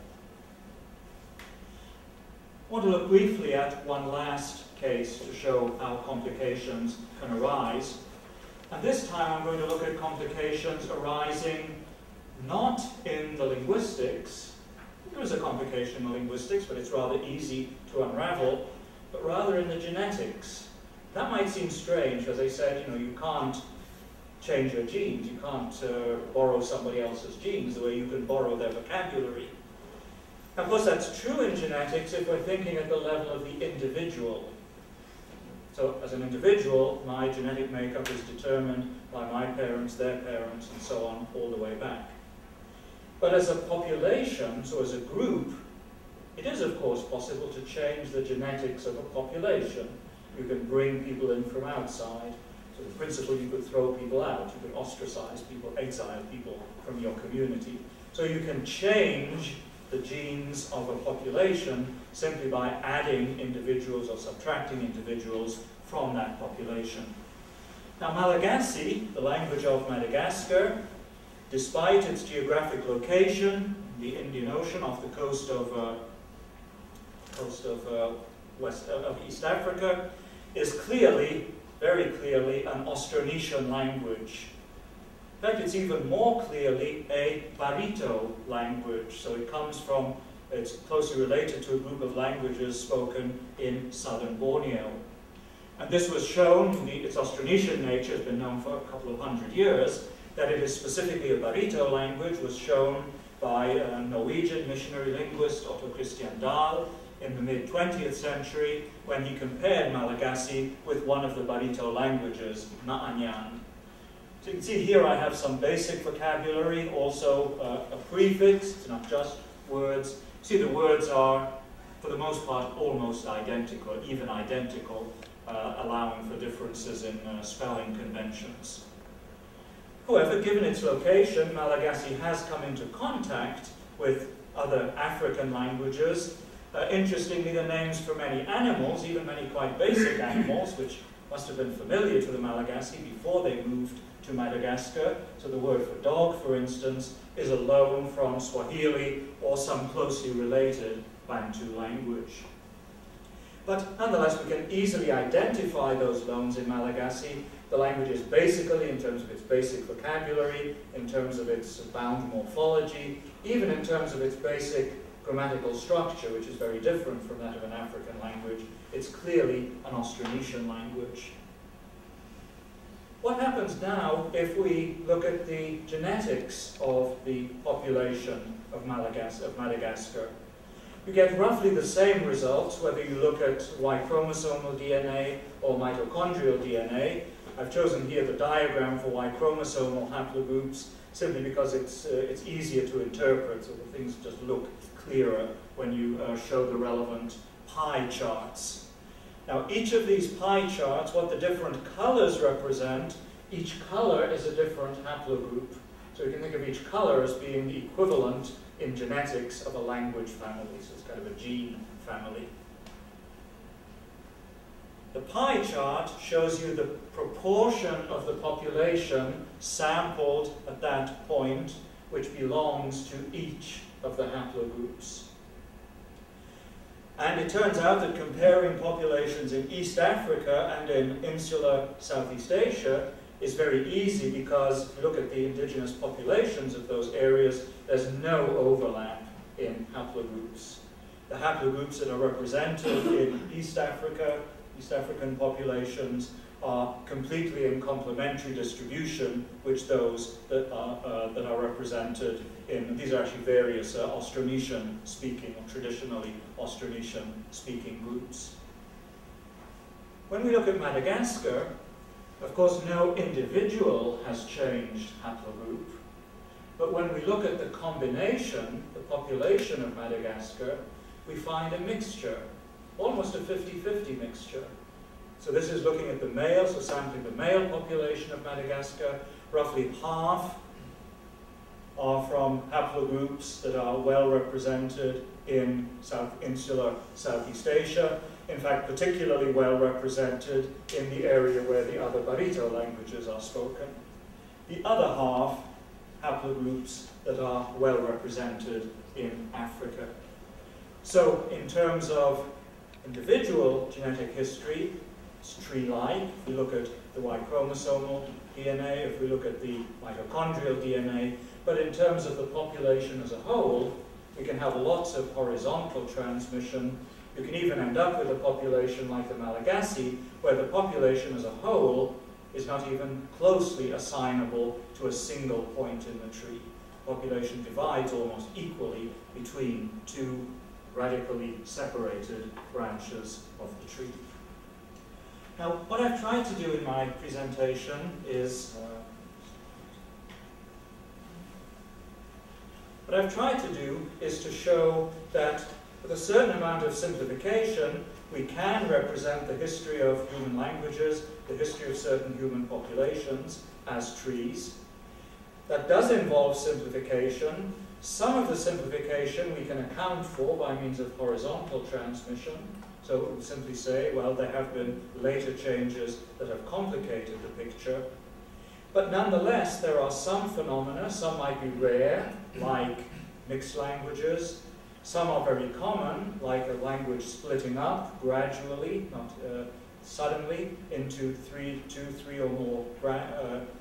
I want to look briefly at one last case to show how complications can arise. And this time I'm going to look at complications arising not in the linguistics. There is a complication in linguistics, but it's rather easy to unravel, but rather in the genetics. That might seem strange. As I said, you can't change your genes. You can't borrow somebody else's genes the way you can borrow their vocabulary. Of course, that's true in genetics if we're thinking at the level of the individual. So, as an individual, my genetic makeup is determined by my parents, their parents, and so on, all the way back. But as a population, so as a group, it is, of course, possible to change the genetics of a population. You can bring people in from outside. So, in principle, you could throw people out. You could ostracize people, exile people from your community. So, you can change the genes of a population simply by adding individuals or subtracting individuals from that population. Now, Malagasy, the language of Madagascar, despite its geographic location, the Indian Ocean off the coast of East Africa, is clearly, very clearly, an Austronesian language. In fact, it's even more clearly a Barito language. So it comes from, it's closely related to a group of languages spoken in southern Borneo. And this was shown, its Austronesian nature has been known for a couple of hundred years, that it is specifically a Barito language was shown by a Norwegian missionary linguist, Otto Christian Dahl, in the mid-20th century, when he compared Malagasy with one of the Barito languages, Ma'anyan. So you can see here I have some basic vocabulary, also a prefix, it's not just words. See, the words are, for the most part, almost identical, even identical, allowing for differences in spelling conventions. However, given its location, Malagasy has come into contact with other African languages. Interestingly, the names for many animals, even many quite basic animals, which must have been familiar to the Malagasy before they moved to Madagascar. So the word for dog, for instance, is a loan from Swahili or some closely related Bantu language. But nonetheless, we can easily identify those loans in Malagasy. The language is basically, in terms of its basic vocabulary, in terms of its bound morphology, even in terms of its basic grammatical structure, which is very different from that of an African language, it's clearly an Austronesian language. What happens now if we look at the genetics of the population of Madagascar? You get roughly the same results whether you look at Y chromosomal DNA or mitochondrial DNA. I've chosen here the diagram for Y chromosomal haplogroups simply because it's easier to interpret, so the things just look clearer when you show the relevant pie charts. Now, each of these pie charts, what the different colors represent, each color is a different haplogroup. So you can think of each color as being the equivalent in genetics of a language family, so it's kind of a gene family. The pie chart shows you the proportion of the population sampled at that point, which belongs to each of the haplogroups. And it turns out that comparing populations in East Africa and in insular Southeast Asia is very easy because if you look at the indigenous populations of those areas, there's no overlap in haplogroups. The haplogroups that are represented in East Africa, East African populations, are completely in complementary distribution, which those that are represented in, these are actually various Austronesian-speaking, or traditionally Austronesian-speaking groups. When we look at Madagascar, of course, no individual has changed haplogroup, but when we look at the combination, the population of Madagascar, we find a mixture, almost a 50-50 mixture. So this is looking at the male, so sampling the male population of Madagascar, roughly half are from haplogroups that are well represented in insular Southeast Asia, in fact particularly well represented in the area where the other Barito languages are spoken. The other half, haplogroups that are well represented in Africa. So in terms of individual genetic history, it's tree-like. If we look at the Y chromosomal DNA, if we look at the mitochondrial DNA, but in terms of the population as a whole, we can have lots of horizontal transmission. You can even end up with a population like the Malagasy, where the population as a whole is not even closely assignable to a single point in the tree. Population divides almost equally between two radically separated branches of the tree. Now, what I've tried to do in my presentation is to show that with a certain amount of simplification, we can represent the history of human languages, the history of certain human populations as trees. That does involve simplification. Some of the simplification we can account for by means of horizontal transmission. So we would simply say, well, there have been later changes that have complicated the picture. But nonetheless, there are some phenomena, some might be rare, like mixed languages. Some are very common, like a language splitting up gradually, not suddenly, into two, three or more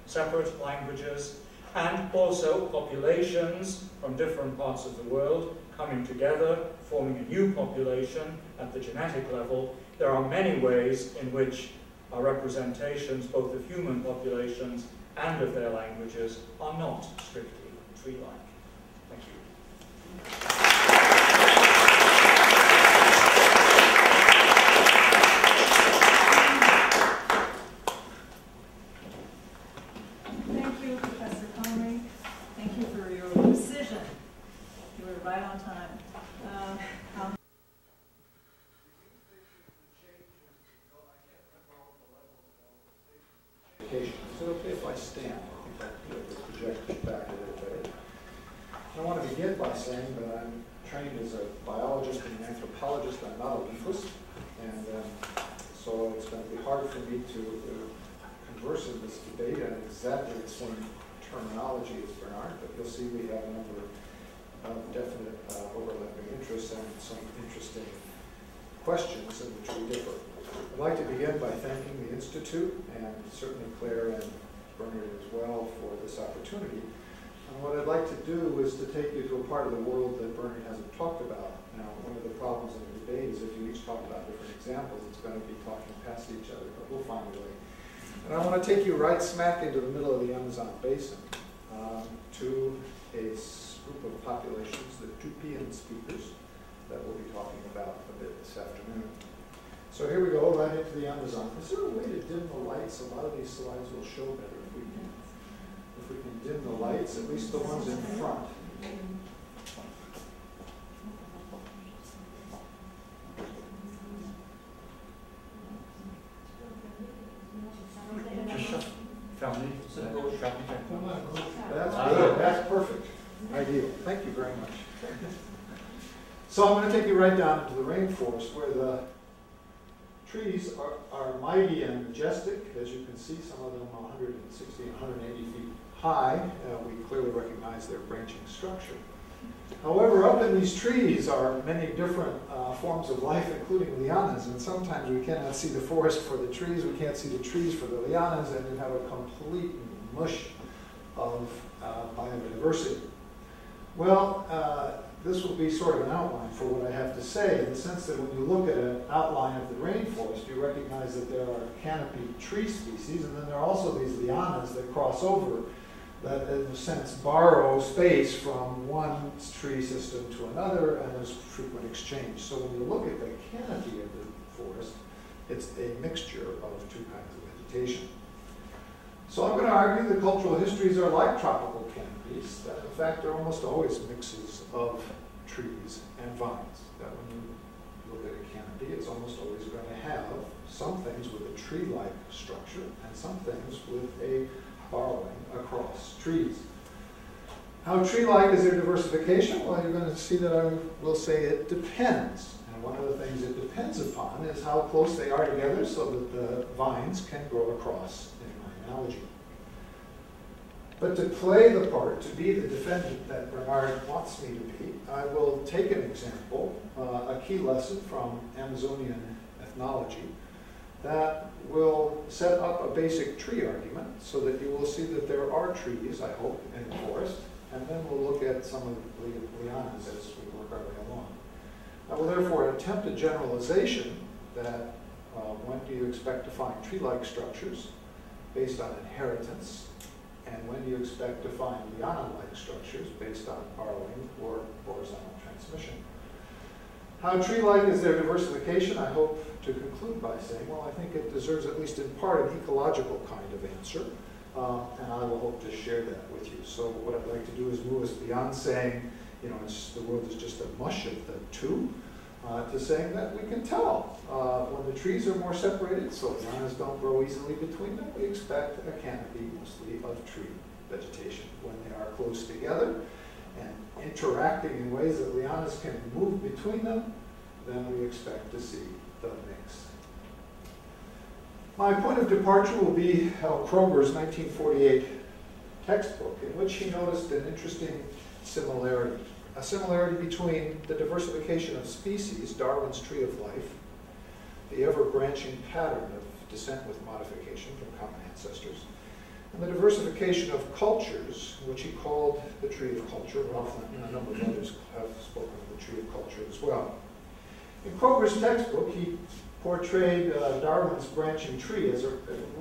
separate languages. And also populations from different parts of the world coming together, forming a new population at the genetic level. There are many ways in which our representations, both of human populations and of their languages, are not strictly tree-like. Thank you. Thank you, Professor Comrie. Thank you for your precision. You were right on time. Is it okay if I stand? I think I'll put the projectors back a little bit. I want to begin by saying that I'm trained as a biologist and an anthropologist. I'm not a linguist, and so it's going to be hard for me to converse in this debate on exactly the same terminology as Bernard, but you'll see we have a number of definite overlapping interests and some interesting questions in which we differ. I'd like to begin by thanking the Institute and certainly Claire and Bernard as well for this opportunity. And what I'd like to do is to take you to a part of the world that Bernard hasn't talked about. Now, one of the problems in the debate is if you each talk about different examples, it's going to be talking past each other, but we'll find a way. And I want to take you right smack into the middle of the Amazon basin to a group of populations, the Tupian speakers, that we'll be talking about a bit this afternoon. So here we go, right into the Amazon. Is there a way to dim the lights? A lot of these slides will show better if we can dim the lights, at least the ones in front. That's good. That's perfect. Ideal. Thank you very much. So I'm going to take you right down into the rainforest where the trees are mighty and majestic. As you can see, some of them are 160 and 180 feet high. We clearly recognize their branching structure. However, up in these trees are many different forms of life, including lianas, and sometimes we cannot see the forest for the trees, we can't see the trees for the lianas, and you have a complete mush of biodiversity. Well, this will be sort of an outline for what I have to say, in the sense that when you look at an outline of the rainforest, you recognize that there are canopied tree species, and then there are also these lianas that cross over, that in a sense borrow space from one tree system to another, and there's frequent exchange. So when you look at the canopy of the forest, it's a mixture of two kinds of vegetation. So I'm going to argue that cultural histories are like tropical canopies, that in fact they're almost always mixes of trees and vines. That when you look at a canopy, it's almost always going to have some things with a tree-like structure and some things with a borrowing across trees. How tree-like is their diversification? Well, you're going to see that I will say it depends. And one of the things it depends upon is how close they are together so that the vines can grow across in my analogy. But to play the part, to be the defendant that Bernard wants me to be, I will take an example, a key lesson from Amazonian ethnology that will set up a basic tree argument so that you will see that there are trees, I hope, in the forest, and then we'll look at some of the lianas as we work our way along. I will therefore attempt a generalization that when do you expect to find tree-like structures based on inheritance, and when do you expect to find liana-like structures based on borrowing or horizontal transmission. How tree-like is their diversification? I hope to conclude by saying, well, I think it deserves at least in part an ecological kind of answer, and I will hope to share that with you. So what I'd like to do is move us beyond saying, you know, the world is just a mush of the two, to saying that we can tell when the trees are more separated, so lianas don't grow easily between them, we expect a canopy mostly of tree vegetation. When they are close together and interacting in ways that lianas can move between them, then we expect to see the mix. My point of departure will be L. Kroger's 1948 textbook, in which he noticed an interesting similarity. A similarity between the diversification of species, Darwin's tree of life, the ever-branching pattern of descent with modification from common ancestors, and the diversification of cultures, which he called the tree of culture. Ralph and a number of others have spoken of the tree of culture as well. In Kroger's textbook, he portrayed Darwin's branching tree as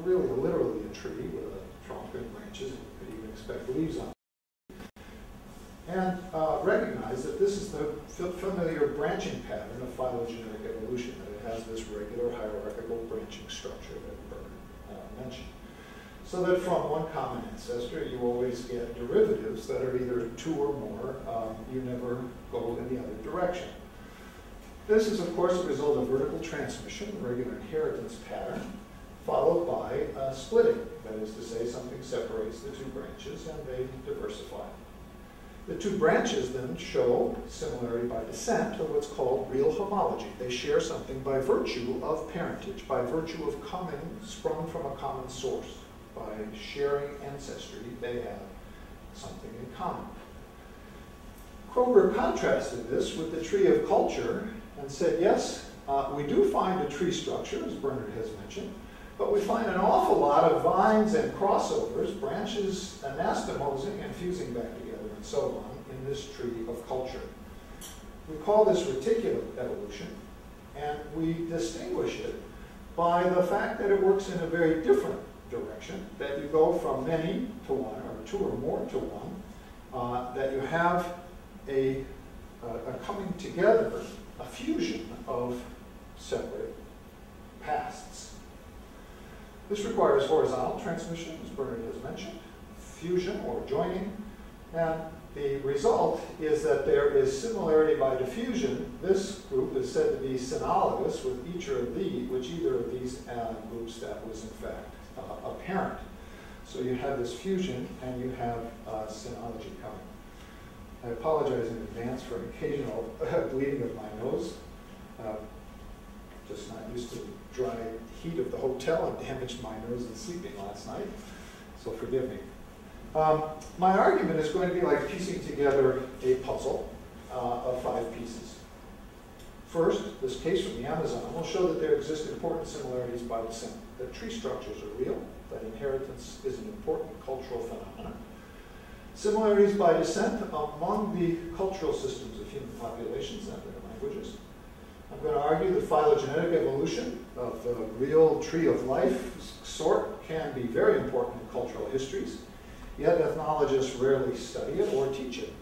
really literally a tree with a trunk and branches, and you could even expect leaves on it. And recognize that this is the familiar branching pattern of phylogenetic evolution, that it has this regular hierarchical branching structure that Bernard mentioned. So that from one common ancestor, you always get derivatives that are either two or more. You never go in the other direction. This is, of course, a result of vertical transmission, a regular inheritance pattern, followed by splitting. That is to say, something separates the two branches and they diversify. The two branches then show similarity by descent, or what's called real homology. They share something by virtue of parentage, by virtue of coming, sprung from a common source. By sharing ancestry, they have something in common. Kroger contrasted this with the tree of culture and said, yes, we do find a tree structure, as Bernard has mentioned, but we find an awful lot of vines and crossovers, branches anastomosing and fusing back together, and so on, in this tree of culture. We call this reticulate evolution, and we distinguish it by the fact that it works in a very different direction, that you go from many to one, or two or more to one, that you have a coming together, a fusion of separate pasts. This requires horizontal transmission, as Bernard has mentioned, fusion or joining, and the result is that there is similarity by diffusion. This group is said to be synalogous with each of these, which either of these groups that was in fact apparent. So you have this fusion and you have synology coming. I apologize in advance for an occasional bleeding of my nose. Just not used to the dry heat of the hotel and damaged my nose in sleeping last night, so forgive me. My argument is going to be like piecing together a puzzle of 5 pieces. First, this case from the Amazon will show that there exist important similarities by descent, that tree structures are real, that inheritance is an important cultural phenomenon. Similarities by descent among the cultural systems of human populations and their languages. I'm going to argue that phylogenetic evolution of the real tree of life sort can be very important in cultural histories, yet ethnologists rarely study it or teach it.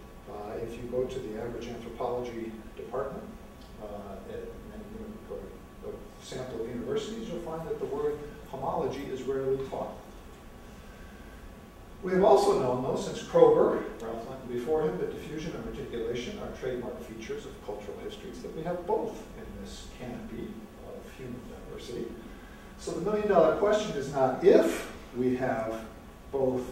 If you go to the average anthropology department and you go to a sample of universities, you'll find that the word homology is rarely taught. We have also known, though, since Kroger, Ralph Linton before him, that diffusion and reticulation are trademark features of cultural histories, that we have both in this canopy of human diversity. So the million-dollar question is not if we have both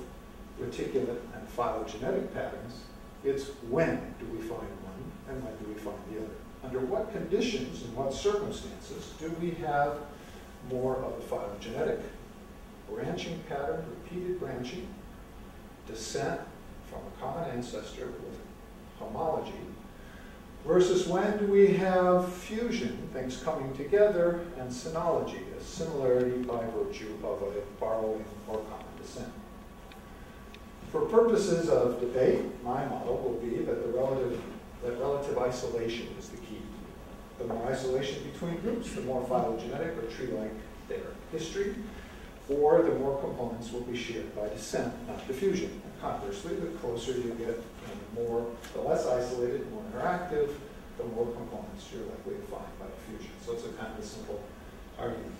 reticulate and phylogenetic patterns. It's when do we find one and when do we find the other. Under what conditions and what circumstances do we have more of the phylogenetic branching pattern, repeated branching, descent from a common ancestor with homology, versus when do we have fusion, things coming together, and synology, a similarity by virtue of a borrowing or common descent. For purposes of debate, my model will be that relative isolation is the key. The more isolation between groups, the more phylogenetic or tree-like their history, or the more components will be shared by descent, not diffusion. And conversely, the closer you get, the less isolated, more interactive, the more components you're likely to find by diffusion. So it's a kind of a simple argument.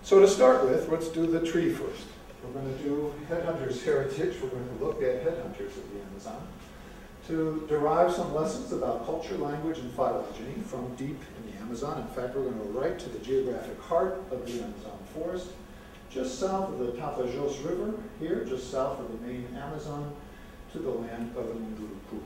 So to start with, let's do the tree first. We're going to do headhunters' heritage. We're going to look at headhunters of the Amazon to derive some lessons about culture, language, and phylogeny from deep in the Amazon. In fact, we're going to go right to the geographic heart of the Amazon forest, just south of the Tapajos River, here, just south of the main Amazon, to the land of the Munduruku.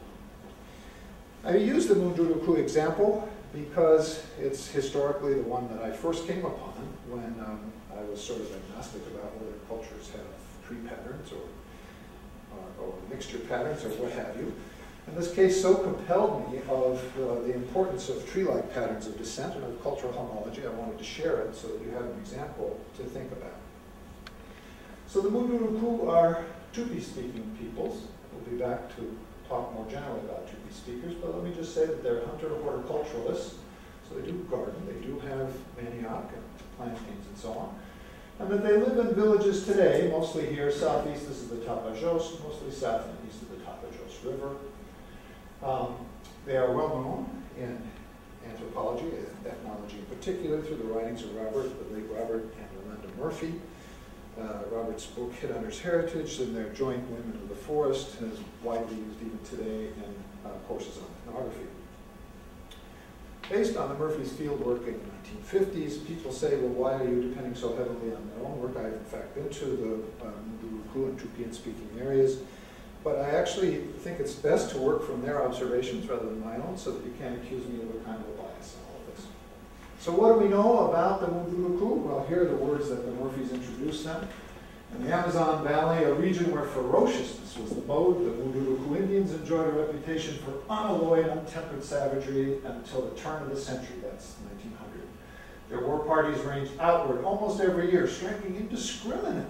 I use the Munduruku example because it's historically the one that I first came upon when I was sort of agnostic about whether cultures have tree patterns or mixture patterns or what have you. And this case so compelled me of the importance of tree-like patterns of descent and of cultural homology, I wanted to share it so that you have an example to think about. So the Munduruku are Tupi-speaking peoples. We'll be back to talk more generally about Tupi speakers, but let me just say that they're hunter-horticulturalists. So they do garden, they do have manioc and plantains and so on. And that they live in villages today, mostly here southeast, this is the Tapajos, mostly south and east of the Tapajos River. They are well known in anthropology and ethnology in particular through the writings of the late Robert and Yolanda Murphy. Robert's book, Headhunters' Heritage, and their joint Women of the Forest is widely used even today in courses on ethnography. Based on the Murphy's field work in the 1950s, people say, well, why are you depending so heavily on their own work? I've in fact been to the Munduruku and Tupian-speaking areas, but I actually think it's best to work from their observations rather than my own so that you can't accuse me of a kind of a bias in all of this. So what do we know about the Munduruku? Well, here are the words that the Murphys introduced them. In the Amazon Valley, a region where ferociousness was the mode, the Munduruku Indians enjoyed a reputation for unalloyed, untempered savagery until the turn of the century, that's 1900. Their war parties ranged outward almost every year, striking indiscriminately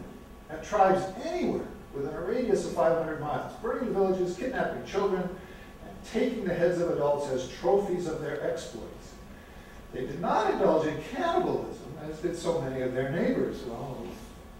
at tribes anywhere within a radius of 500 miles, burning villages, kidnapping children, and taking the heads of adults as trophies of their exploits. They did not indulge in cannibalism, as did so many of their neighbors. Well,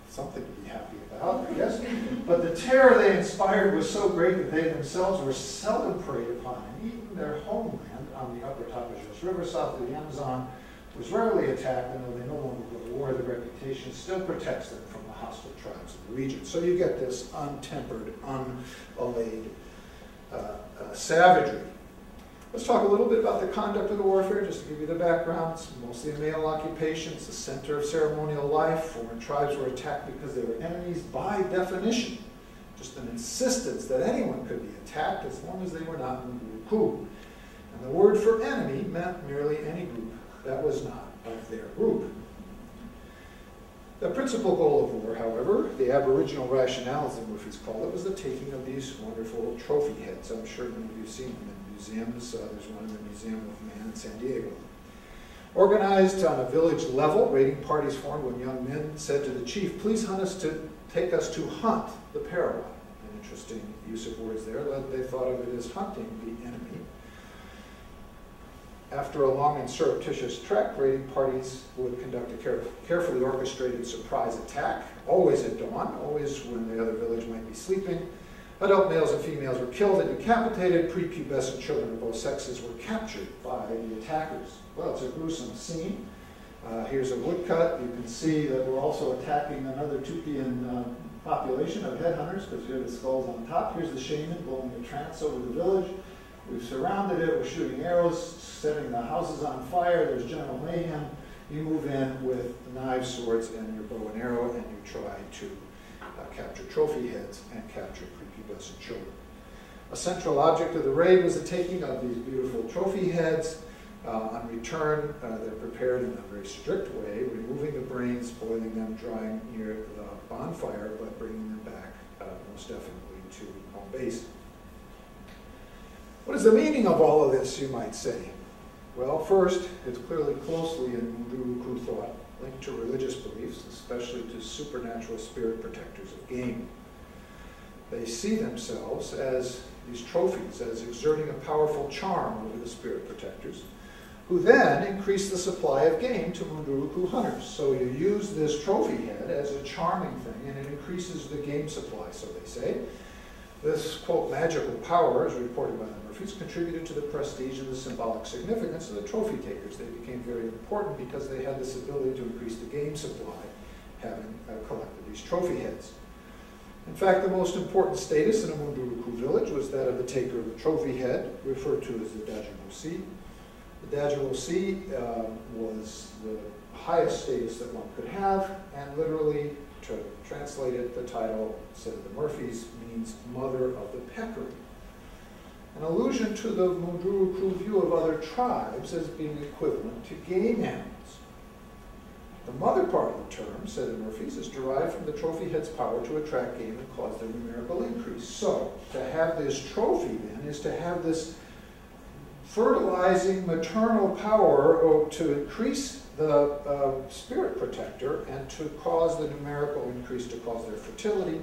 something to be happy about, I guess. But the terror they inspired was so great that they themselves were seldom preyed upon, and even their homeland on the upper Tapajos River south of the Amazon was rarely attacked, and though they no longer go to war, their reputation still protects them from the hostile tribes of the region. So you get this untempered, unallayed savagery. Let's talk a little bit about the conduct of the warfare, just to give you the background. It's mostly a male occupation. It's the center of ceremonial life. Foreign tribes were attacked because they were enemies by definition. Just an insistence that anyone could be attacked as long as they were not Munduruku. And the word for enemy meant merely any group that was not of their group. The principal goal of war, however, the aboriginal rationale, as the Murphys called it, was the taking of these wonderful trophy heads. I'm sure many of you have seen them in museums. There's one in the Museum of Man in San Diego. Organized on a village level, raiding parties formed when young men said to the chief, please take us to hunt the Parawa. An interesting use of words there. They thought of it as hunting the enemy. After a long and surreptitious trek, raiding parties would conduct a carefully orchestrated surprise attack, always at dawn, always when the other village might be sleeping. Adult males and females were killed and decapitated. Prepubescent children of both sexes were captured by the attackers. Well, it's a gruesome scene. Here's a woodcut. You can see that we're also attacking another Tupian population of headhunters because here are the skulls on top. Here's the shaman blowing a trance over the village. We've surrounded it. We're shooting arrows, setting the houses on fire. There's general mayhem. You move in with knives, swords, and your bow and arrow, and you try to capture trophy heads, and capture prepubescent children. A central object of the raid was the taking of these beautiful trophy heads. On return, they're prepared in a very strict way, removing the brains, boiling them, drying near the bonfire, but bringing them back most definitely to home base. What is the meaning of all of this, you might say? Well, first, it's clearly closely in Munduruku thought linked to religious beliefs, especially to supernatural spirit protectors of game. They see themselves as these trophies, as exerting a powerful charm over the spirit protectors, who then increase the supply of game to Munduruku hunters. So you use this trophy head as a charming thing, and it increases the game supply, so they say. This, quote, magical power, as reported by the Murphys, contributed to the prestige and the symbolic significance of the trophy takers. They became very important because they had this ability to increase the game supply, having collected these trophy heads. In fact, the most important status in a Munduruku village was that of the taker of the trophy head, referred to as the Dajirosi. The Dajirosi was the highest status that one could have, and literally, to translate it, the title, said the Murphys, means mother of the peccary. An allusion to the Munduruku view of other tribes as being equivalent to game animals. The mother part of the term, said the Murphys, is derived from the trophy head's power to attract game and cause their numerical increase. So, to have this trophy, then, is to have this fertilizing maternal power to increase the spirit protector and to cause the numerical increase to cause their fertility.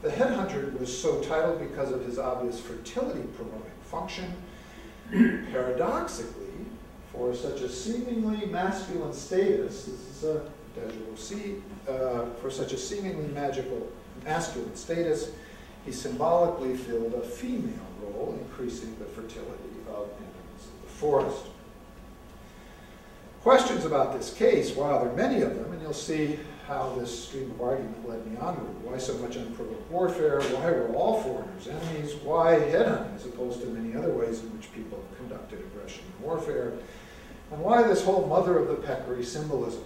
The headhunter was so titled because of his obvious fertility-promoting function. Paradoxically, for such a seemingly masculine status, this is a Dajirosi, for such a seemingly magical masculine status, he symbolically filled a female role, increasing the fertility of animals of the forest. Questions about this case, wow, there are many of them, and you'll see how this stream of argument led me onward. Why so much unprovoked warfare? Why were all foreigners enemies? Why headhunting as opposed to many other ways in which people have conducted aggression and warfare? And why this whole mother of the peccary symbolism?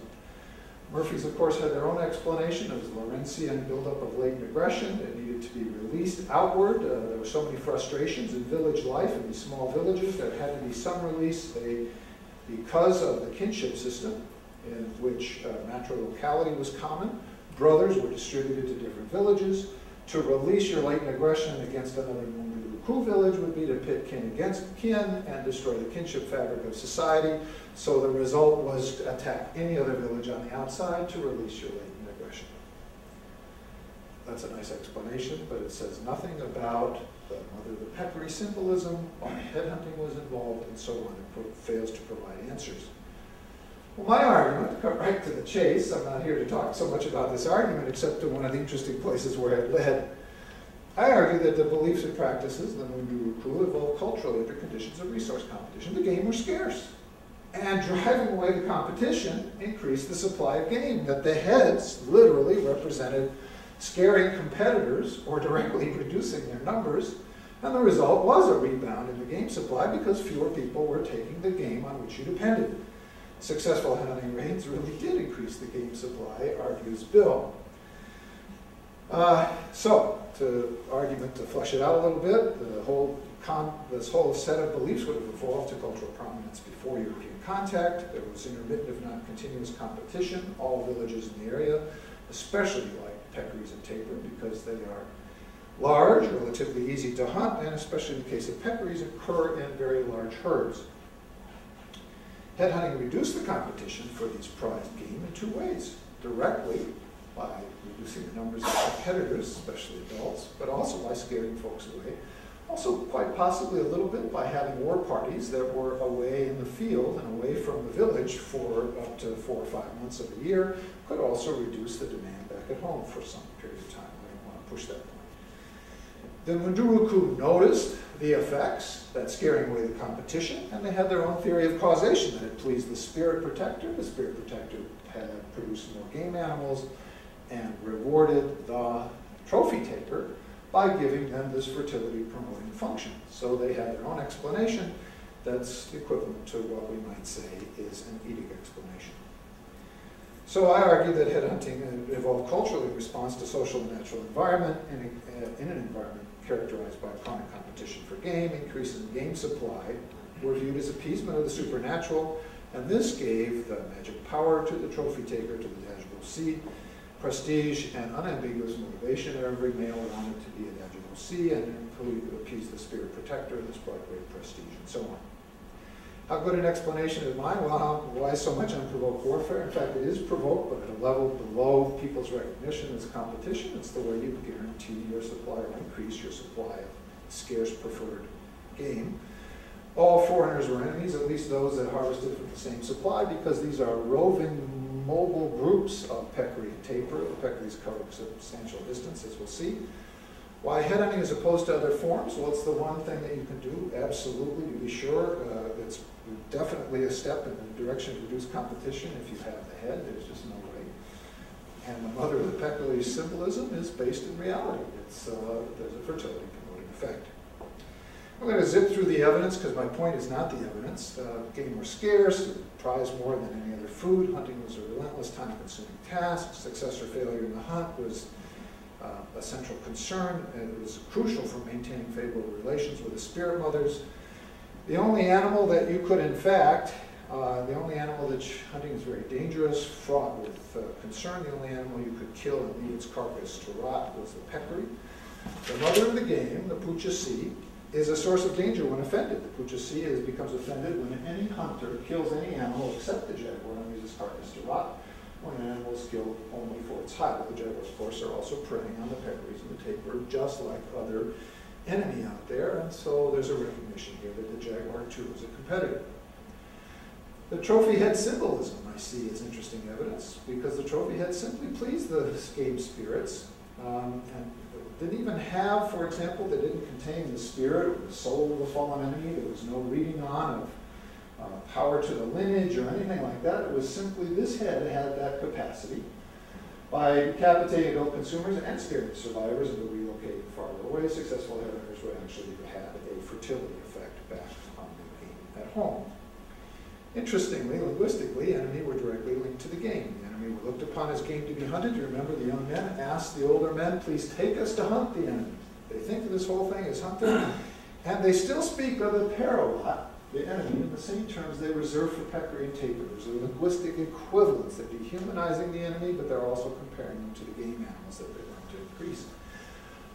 Murphys, of course, had their own explanation. It was Lawrencean buildup of latent aggression. It needed to be released outward. There were so many frustrations in village life in these small villages. There had to be some release. Because of the kinship system, in which matrolocality was common, brothers were distributed to different villages. To release your latent aggression against another Munduruku village would be to pit kin against kin and destroy the kinship fabric of society. So the result was to attack any other village on the outside to release your latent aggression. That's a nice explanation, but it says nothing about the mother of the peccary symbolism, why headhunting was involved, and so on. It fails to provide answers. Well, my argument, cut right to the chase, I'm not here to talk so much about this argument except to one of the interesting places where it led. I argue that the beliefs and practices of the Munduruku evolved culturally under conditions of resource competition. The game was scarce. And driving away the competition increased the supply of game, that the heads literally represented scaring competitors or directly reducing their numbers. And the result was a rebound in the game supply because fewer people were taking the game on which you depended. Successful hunting raids really did increase the game supply, argues Bill. So, to flesh it out a little bit, this whole set of beliefs would have evolved to cultural prominence before European contact. There was intermittent, if not continuous, competition. All villages in the area, especially like peccaries and tapir, because they are large, relatively easy to hunt, and especially in the case of peccaries, occur in very large herds. Headhunting reduced the competition for these prized game in two ways. Directly, by reducing the numbers of competitors, especially adults, but also by scaring folks away. Also, quite possibly a little bit by having war parties that were away in the field and away from the village for up to 4 or 5 months of the year, could also reduce the demand back at home for some period of time. I don't want to push that point. The Munduruku noticed the effects, that scaring away the competition, and they had their own theory of causation, that it pleased the spirit protector. The spirit protector had produced more game animals and rewarded the trophy taker by giving them this fertility promoting function. So they had their own explanation that's equivalent to what we might say is an Edic explanation. So I argue that headhunting evolved culturally in response to social and natural environment in an environment characterized by chronic competition for game, increases in game supply were viewed as appeasement of the supernatural, and this gave the magic power to the trophy taker, to the tangible seed, prestige, and unambiguous motivation. Every male wanted to be a tangible seed and appease the spirit protector, and this brought great prestige, and so on. How good an explanation is mine? Well, why so much unprovoked warfare? In fact, it is provoked, but at a level below people's recognition as competition. It's the way you guarantee your supply or increase your supply of scarce preferred game. All foreigners were enemies, at least those that harvested from the same supply, because these are roving mobile groups of peccary and tapir. The peccaries cover a substantial distance, as we'll see. Why headhunting is opposed to other forms? Well, it's the one thing that you can do, absolutely, to be sure. It's definitely a step in the direction of reduced competition if you have the head. There's just no way. And the mother of the peccary symbolism is based in reality. There's a fertility promoting effect. I'm going to zip through the evidence because my point is not the evidence. Game were scarce, prized more than any other food. Hunting was a relentless, time-consuming task. Success or failure in the hunt was a central concern, and it was crucial for maintaining favorable relations with the spirit mothers. The only animal that you could, in fact, the only animal that hunting is very dangerous, fraught with concern, the only animal you could kill and leave its carcass to rot was the peccary. The mother of the game, the pucha-see, is a source of danger when offended. The pucha-see becomes offended when any hunter kills any animal except the jaguar and leaves its carcass to rot. When an animal is killed only for its hide. The jaguars, of course, are also preying on the peccaries and the tapir, just like other enemy out there, and so there's a recognition here that the jaguar, too, is a competitor. The trophy head symbolism, I see, is interesting evidence, because the trophy head simply pleased the game spirits, and didn't even have, for example, they didn't contain the spirit or the soul of the fallen enemy. There was no reading on of power to the lineage or anything like that. It was simply this head had that capacity. By decapitating adult consumers and scaring survivors into relocating farther away, successful headhunters would actually have a fertility effect back on the game at home. Interestingly, linguistically, enemy were directly linked to the game. The enemy were looked upon as game to be hunted. You remember the young men asked the older men, please take us to hunt the enemy. They think of this whole thing as hunting, and they still speak of the paralot, the enemy, in the same terms they reserve for peccary and tapir. There's a linguistic equivalence. They're dehumanizing the enemy, but they're also comparing them to the game animals that they're going to increase.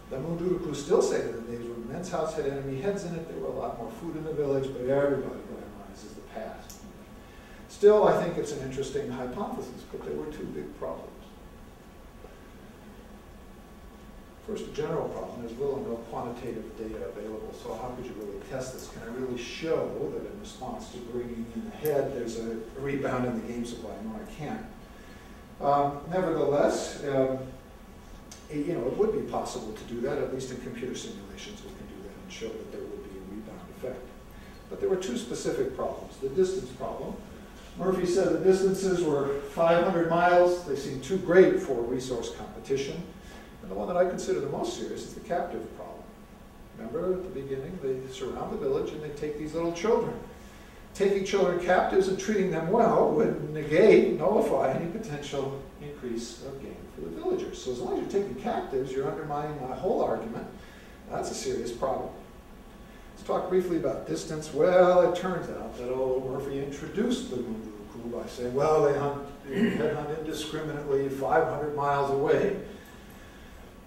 The Munduruku still say that in the days when the men's house had enemy heads in it, there were a lot more food in the village, but everybody glamorizes the past. Still, I think it's an interesting hypothesis, but there were two big problems. First, the general problem, there's little or no quantitative data available, so how could you really test this? Can I really show that in response to bringing in the head, there's a rebound in the game supply? No, I can't. Nevertheless, it would be possible to do that, at least in computer simulations we can do that and show that there would be a rebound effect. But there were two specific problems. The distance problem. Murphy said the distances were 500 miles. They seemed too great for resource competition. And the one that I consider the most serious is the captive problem. Remember at the beginning, they surround the village and they take these little children. Taking children captives and treating them well would nullify any potential increase of gain for the villagers. So as long as you're taking captives, you're undermining my whole argument. That's a serious problem. Let's talk briefly about distance. Well, it turns out that although Murphy introduced the Munduruku by saying, well, they headhunt indiscriminately 500 miles away,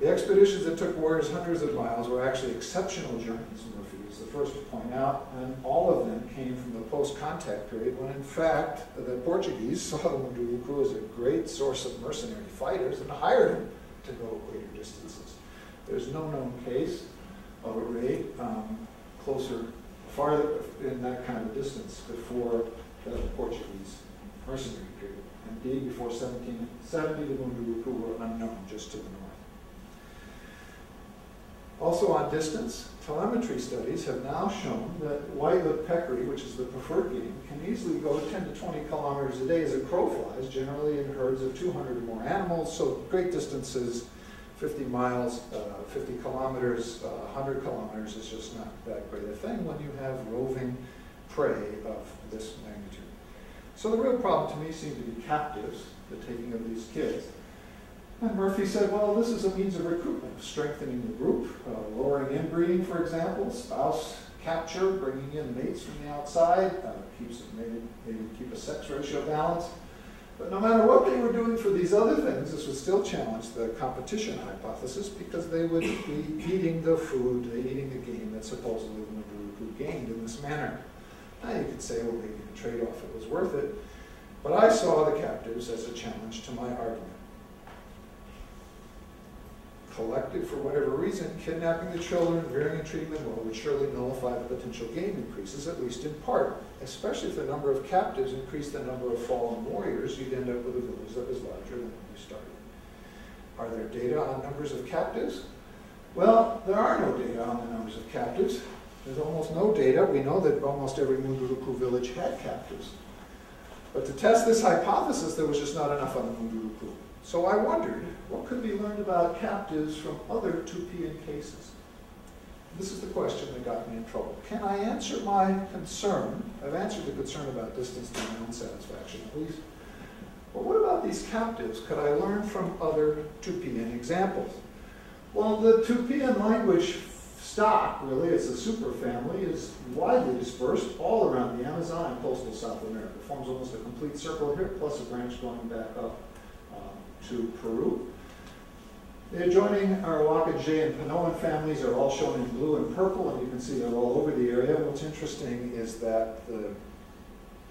the expeditions that took warriors hundreds of miles were actually exceptional journeys, Murphy was the first to point out, and all of them came from the post-contact period when, in fact, the Portuguese saw the Munduruku as a great source of mercenary fighters and hired him to go greater distances. There's no known case of a raid farther in that kind of distance before the Portuguese mercenary period. Indeed, before 1770, the Munduruku were unknown just to the north. Also on distance, telemetry studies have now shown that white-lipped peccary, which is the preferred game, can easily go 10 to 20 kilometers a day as a crow flies, generally in herds of 200 or more animals, so great distances, 50 miles, 50 kilometers, 100 kilometers is just not that great a thing when you have roving prey of this magnitude. So the real problem to me seemed to be captives, the taking of these kids. And Murphy said, well, this is a means of recruitment, strengthening the group, lowering inbreeding, for example, spouse capture, bringing in mates from the outside, maybe keep a sex ratio balance. But no matter what they were doing for these other things, this would still challenge the competition hypothesis because they would be eating the food, eating the game that supposedly the Munduruku gained in this manner. Now you could say, well, maybe the trade-off, it was worth it. But I saw the captives as a challenge to my argument. Collected for whatever reason, kidnapping the children, rearing and treating them well would surely nullify the potential game increases, at least in part. Especially if the number of captives increased the number of fallen warriors, you'd end up with a village that was larger than when you started. Are there data on numbers of captives? Well, there are no data on the numbers of captives. There's almost no data. We know that almost every Munduruku village had captives. But to test this hypothesis, there was just not enough on the Munduruku. So I wondered, what could be learned about captives from other Tupian cases? This is the question that got me in trouble. Can I answer my concern? I've answered the concern about distance to my own satisfaction, at least. But what about these captives? Could I learn from other Tupian examples? Well, the Tupian language stock, really, it's a superfamily, is widely dispersed all around the Amazon and coastal South America. It forms almost a complete circle here, plus a branch going back up to Peru. The adjoining Arawaka, Jay, and Panoan families are all shown in blue and purple, and you can see they're all over the area. What's interesting is that the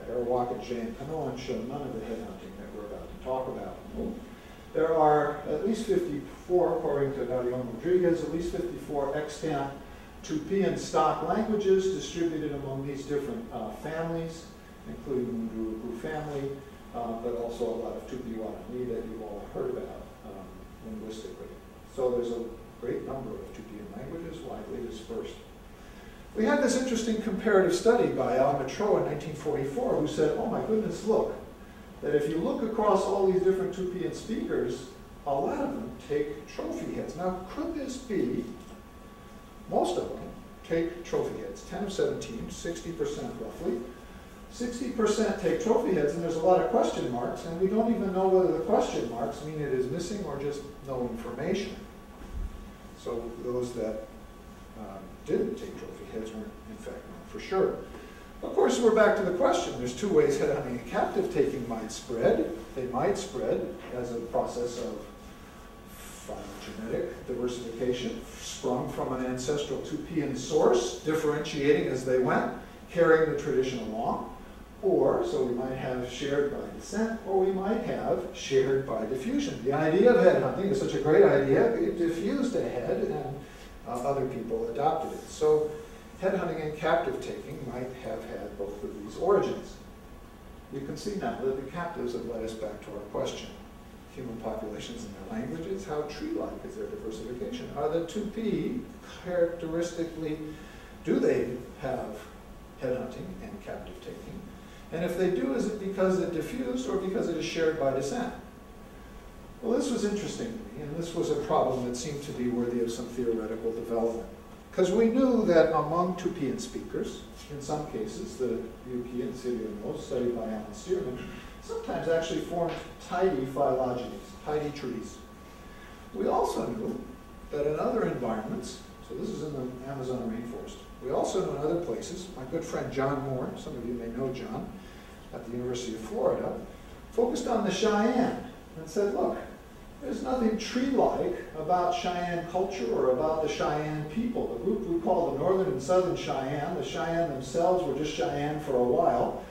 Arawaka, Jay, and Panoan show none of the headhunting that we're about to talk about. There are at least 54, according to Darion Rodriguez, at least 54 extant Tupian stock languages distributed among these different families, including the Munduruku family, but also a lot of Tupi-Guarani that you've all heard about linguistically. So there's a great number of Tupian languages widely dispersed. We had this interesting comparative study by Al Matro in 1944 who said, oh my goodness, look, that if you look across all these different Tupian speakers, a lot of them take trophy heads. Now, could this be, most of them take trophy heads, 10 of 17, 60% roughly. 60% take trophy heads, and there's a lot of question marks, and we don't even know whether the question marks mean it is missing or just no information. So those that didn't take trophy heads weren't, in fact, not for sure. Of course, we're back to the question. There's two ways headhunting and captive taking might spread. They might spread as a process of phylogenetic diversification, sprung from an ancestral Tupian source, differentiating as they went, carrying the tradition along. Or, so we might have shared by descent, or we might have shared by diffusion. The idea of headhunting is such a great idea, it diffused ahead, and other people adopted it. So headhunting and captive taking might have had both of these origins. You can see now that the captives have led us back to our question. Human populations and their languages, how tree-like is their diversification? Are the Tupi characteristically, do they have headhunting and captive taking? And if they do, is it because it diffused or because it is shared by descent? Well, this was interesting to me, and this was a problem that seemed to be worthy of some theoretical development. Because we knew that among Tupian speakers, in some cases, the Yuki and Silvio knows, studied by Alan Stearman, sometimes actually formed tidy phylogenies, tidy trees. We also knew that in other environments, so this is in the Amazon rainforest, we also know in other places, my good friend John Moore, some of you may know John, at the University of Florida, focused on the Cheyenne and said, look, there's nothing tree-like about Cheyenne culture or about the Cheyenne people. The group we call the Northern and Southern Cheyenne, the Cheyenne themselves were just Cheyenne for a while.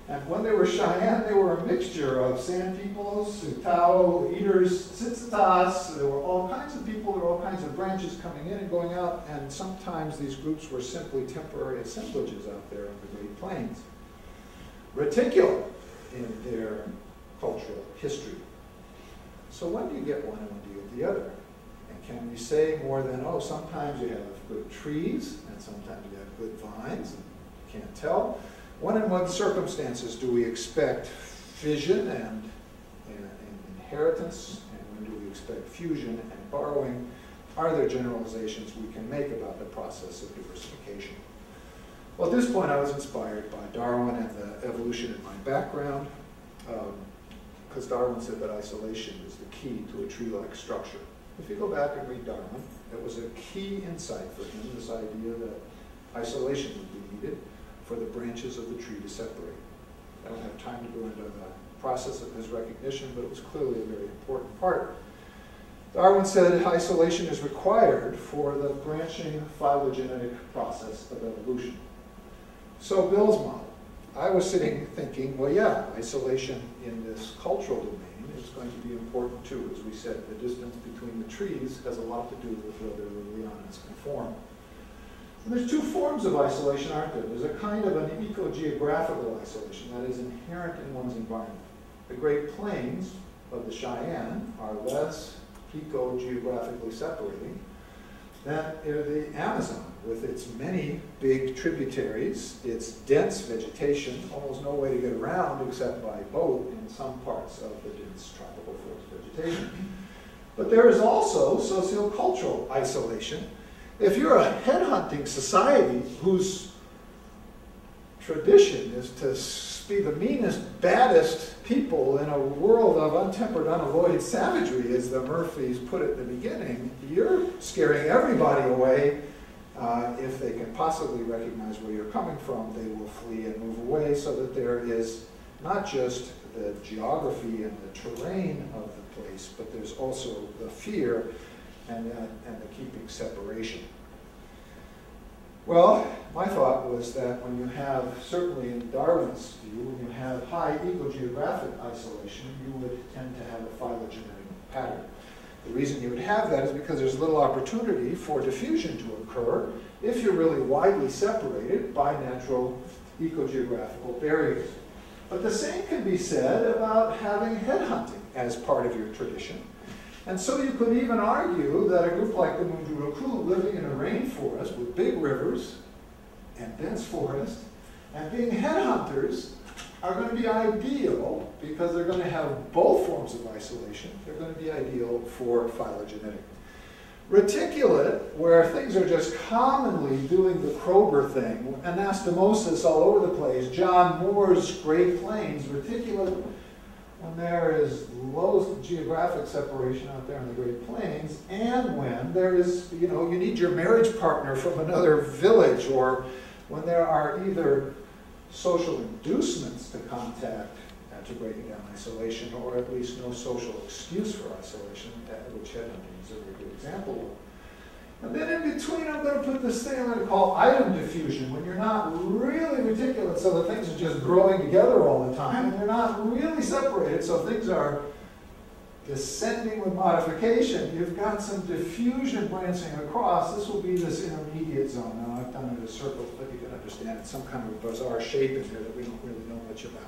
And when they were Cheyenne, they were a mixture of San Peoples, Utao, Eaters, Tsitsitas. There were all kinds of people, there were all kinds of branches coming in and going out, and sometimes these groups were simply temporary assemblages out there on the Great Plains. Reticulate in their cultural history. So when do you get one and when do you get the other? And can we say more than, oh, sometimes you have good trees and sometimes you have good vines, and you can't tell. When and what circumstances do we expect fission and inheritance, and when do we expect fusion and borrowing? Are there generalizations we can make about the process of diversification? Well, at this point I was inspired by Darwin and the evolution in my background, because Darwin said that isolation is the key to a tree-like structure. If you go back and read Darwin, it was a key insight for him, this idea that isolation would be needed for the branches of the tree to separate. I don't have time to go into the process of his recognition, but it was clearly a very important part. Darwin said isolation is required for the branching phylogenetic process of evolution. So Bill's model, I was sitting thinking, well, yeah, isolation in this cultural domain is going to be important too. As we said, the distance between the trees has a lot to do with whether the lianas conform. And there's two forms of isolation, aren't there? There's a kind of an ecogeographical isolation that is inherent in one's environment. The Great Plains of the Cheyenne are less eco-geographically separating than the Amazon, with its many big tributaries, its dense vegetation, almost no way to get around except by boat in some parts of the dense tropical forest vegetation. But there is also sociocultural isolation. If you're a headhunting society whose tradition is to be the meanest, baddest people in a world of untempered, unalloyed savagery, as the Murphys put it in the beginning, you're scaring everybody away. If they can possibly recognize where you're coming from, they will flee and move away, so that there is not just the geography and the terrain of the place, but there's also the fear and the keeping separation. Well, my thought was that when you have, certainly in Darwin's view, when you have high ecogeographic isolation, you would tend to have a phylogenetic pattern. The reason you would have that is because there's little opportunity for diffusion to occur if you're really widely separated by natural ecogeographical barriers. But the same can be said about having headhunting as part of your tradition. And so you could even argue that a group like the Munduruku, living in a rainforest with big rivers and dense forest, and being headhunters, are going to be ideal because they're going to have both forms of isolation. They're going to be ideal for phylogenetic. Reticulate, where things are just commonly doing the Krober thing, anastomosis all over the place, John Moore's Great Plains, reticulate, when there is low geographic separation out there in the Great Plains, and when there is, you need your marriage partner from another village, or when there are either social inducements to contact and to breaking down isolation, or at least no social excuse for isolation, which headhunting is a very good example of. And then in between, I'm going to put this thing I'm going to call item diffusion, when you're not really reticulate, so that things are just growing together all the time, and you're not really separated, so things are descending with modification. You've got some diffusion branching across. This will be this intermediate zone. Now, I've done it as circles, but you can understand it's some kind of a bizarre shape in here that we don't really know much about.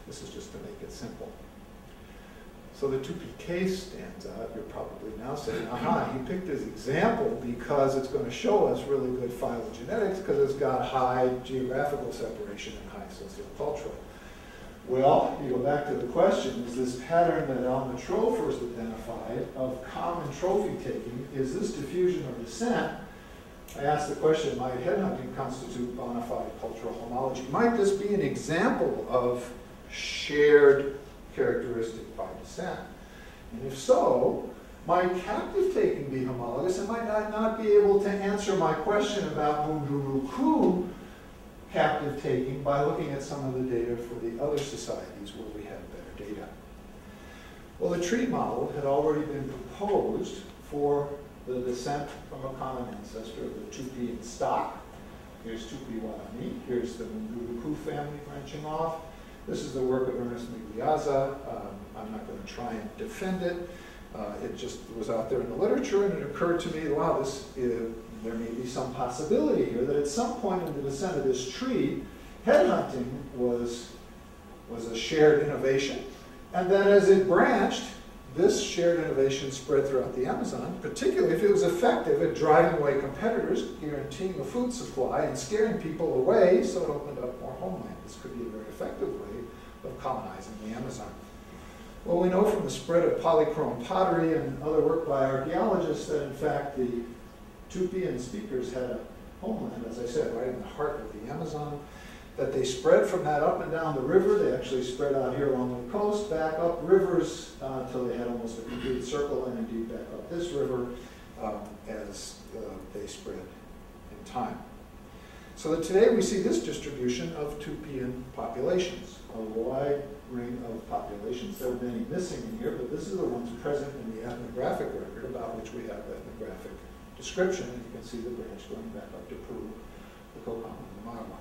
This is just to make it simple. So the 2PK stands out. You're probably now saying, aha, he picked his example because it's going to show us really good phylogenetics because it's got high geographical separation and high sociocultural. Well, you go back to the question, is this pattern that Alma Troll first identified of common trophy taking, is this diffusion or descent? I asked the question, might headhunting constitute bona fide cultural homology? Might this be an example of shared characteristic by descent? And if so, might captive taking be homologous? And might I not be able to answer my question about Munduruku captive taking by looking at some of the data for the other societies where we have better data? Well, the tree model had already been proposed for the descent from a common ancestor of the Tupi stock. Here's Tupi Guarani. Here's the Munduruku family branching off. This is the work of Ernest Migliazza. I'm not going to try and defend it. It just was out there in the literature, and it occurred to me, wow, there may be some possibility here that at some point in the descent of this tree, headhunting was a shared innovation, and that as it branched, this shared innovation spread throughout the Amazon, particularly if it was effective at driving away competitors, guaranteeing a food supply, and scaring people away, so it opened up more homeland. This could be a very effective way of colonizing the Amazon. Well, we know from the spread of polychrome pottery and other work by archaeologists that, in fact, the Tupian speakers had a homeland, as I said, right in the heart of the Amazon, that they spread from that up and down the river. They actually spread out here along the coast, back up rivers until they had almost a complete circle, and indeed back up this river as they spread in time. So that today we see this distribution of Tupian populations, a wide ring of populations. There are many missing in here, but this is the ones present in the ethnographic record about which we have ethnographic description. And you can see the branch going back up to Peru, the Kokama, and the Marawa.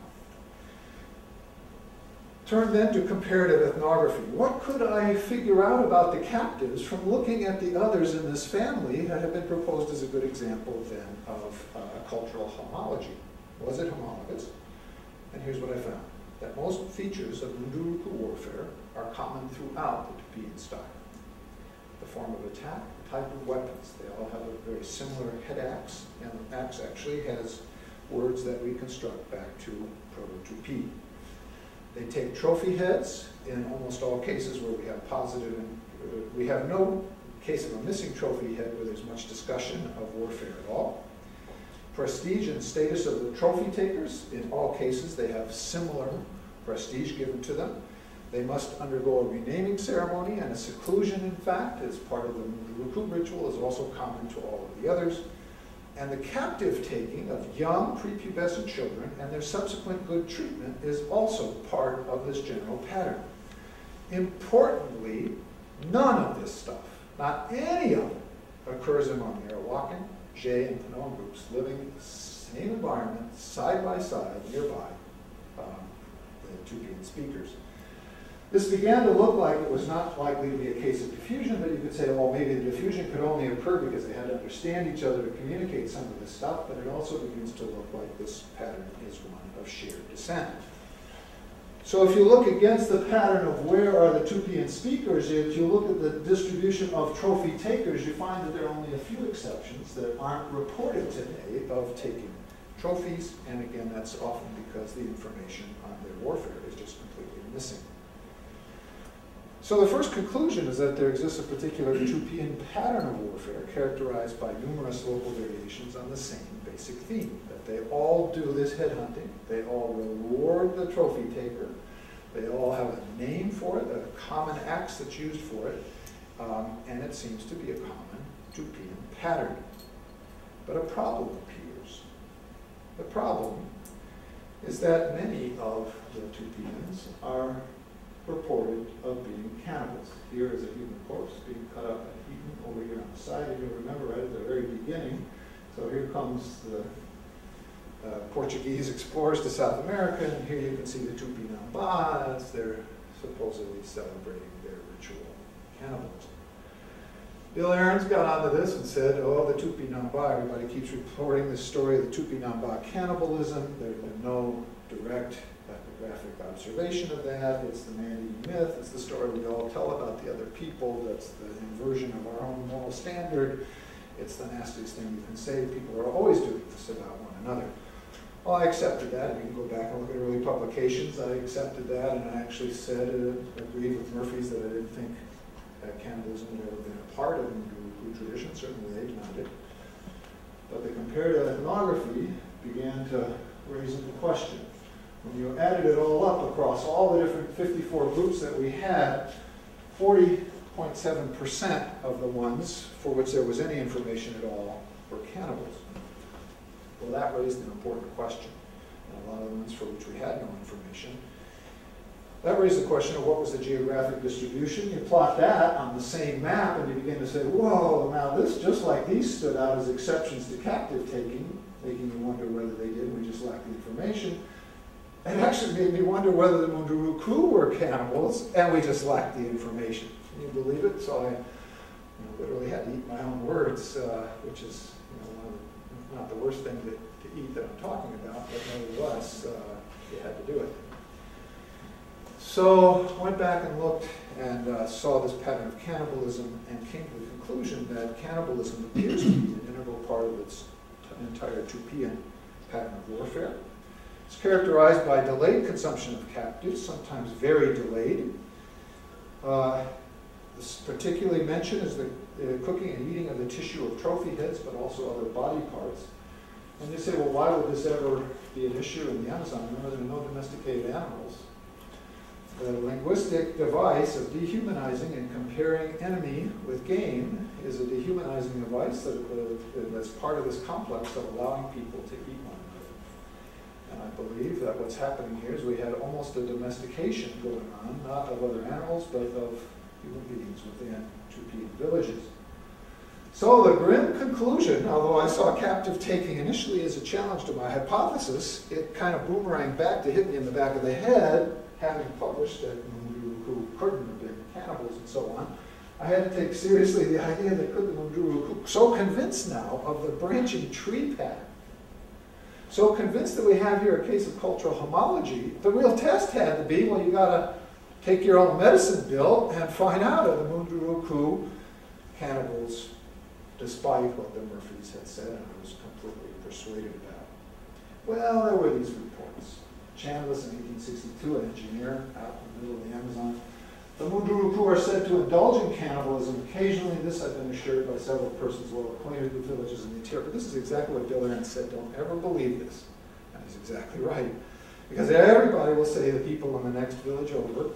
Turn then to comparative ethnography. What could I figure out about the captives from looking at the others in this family that have been proposed as a good example then of a cultural homology? Was it homologous? And here's what I found. That most features of Munduruku warfare are common throughout the Tupian style. The form of attack, the type of weapons. They all have a very similar head axe, and the axe actually has words that we construct back to Proto-Tupi. They take trophy heads in almost all cases where we have positive, and we have no case of a missing trophy head where there's much discussion of warfare at all. Prestige and status of the trophy takers, in all cases they have similar prestige given to them. They must undergo a renaming ceremony, and a seclusion, in fact, as part of the Munduruku ritual, is also common to all of the others. And the captive taking of young prepubescent children and their subsequent good treatment is also part of this general pattern. Importantly, none of this stuff, not any of it, occurs among Arawakan, Jay, and Panoan groups living in the same environment, side by side, nearby the Tupian speakers. This began to look like it was not likely to be a case of diffusion, but you could say, well, maybe the diffusion could only occur because they had to understand each other to communicate some of this stuff, but it also begins to look like this pattern is one of shared descent. So if you look against the pattern of where are the Tupian speakers, if you look at the distribution of trophy takers, you find that there are only a few exceptions that aren't reported today of taking trophies, and again, that's often because the information on their warfare is just completely missing. So the first conclusion is that there exists a particular Tupian pattern of warfare characterized by numerous local variations on the same basic theme, that they all do this headhunting, they all reward the trophy taker, they all have a name for it, a common axe that's used for it, and it seems to be a common Tupian pattern. But a problem appears. The problem is that many of the Tupians are reported of being cannibals. Here is a human corpse being cut up and eaten over here on the side. And you'll remember right at the very beginning, so here comes the Portuguese explorers to South America, and here you can see the Tupinamba as they're supposedly celebrating their ritual cannibalism. Bill Ahrens got onto this and said, oh, the Tupinamba, everybody keeps reporting this story of the Tupinamba cannibalism. There's been no direct ethnographic observation of that. It's the man-eating myth. It's the story we all tell about the other people. That's the inversion of our own moral standard. It's the nastiest thing you can say. People are always doing this about one another. Well, I accepted that. You can go back and look at early publications. I accepted that, and I actually said, agreed with Murphy's that I didn't think that cannibalism had ever been a part of the Munduruku tradition. Certainly they denied it. But the comparative ethnography began to raise into question. When you added it all up across all the different 54 groups that we had, 40.7% of the ones for which there was any information at all were cannibals. Well, that raised an important question. And a lot of the ones for which we had no information. That raised the question of what was the geographic distribution. You plot that on the same map and you begin to say, whoa, now this, just like these stood out as exceptions to captive taking, making you wonder whether they did, we just lacked the information. It actually made me wonder whether the Munduruku were cannibals, and we just lacked the information. Can you believe it? So I literally had to eat my own words, which is not the worst thing to eat that I'm talking about, but nevertheless, you had to do it. So I went back and looked and saw this pattern of cannibalism and came to the conclusion that cannibalism appears to be an integral part of its entire Tupian pattern of warfare. It's characterized by delayed consumption of captives, sometimes very delayed. This particularly mentioned is the cooking and eating of the tissue of trophy heads, but also other body parts. And you say, well, why would this ever be an issue in the Amazon? Remember, there are no domesticated animals. The linguistic device of dehumanizing and comparing enemy with game is a dehumanizing device that's part of this complex of allowing people to eat one another. And I believe that what's happening here is we had almost a domestication going on, not of other animals, but of human beings within European villages. So the grim conclusion, although I saw captive taking initially as a challenge to my hypothesis, it kind of boomeranged back to hit me in the back of the head, having published that who couldn't have been cannibals and so on. I had to take seriously the idea that could the Munduruku, so convinced now of the branching tree pattern, so convinced that we have here a case of cultural homology, the real test had to be, well, you got to take your own medicine bill and find out are the Munduruku cannibals, despite what the Murphys had said, and I was completely persuaded about. Well, there were these reports. Chandless in 1862, an engineer out in the middle of the Amazon. The Munduruku are said to indulge in cannibalism occasionally. This I've been assured by several persons well acquainted with villages in the interior. But this is exactly what Bill Aaron said. Don't ever believe this. And he's exactly right. Because everybody will say the people in the next village over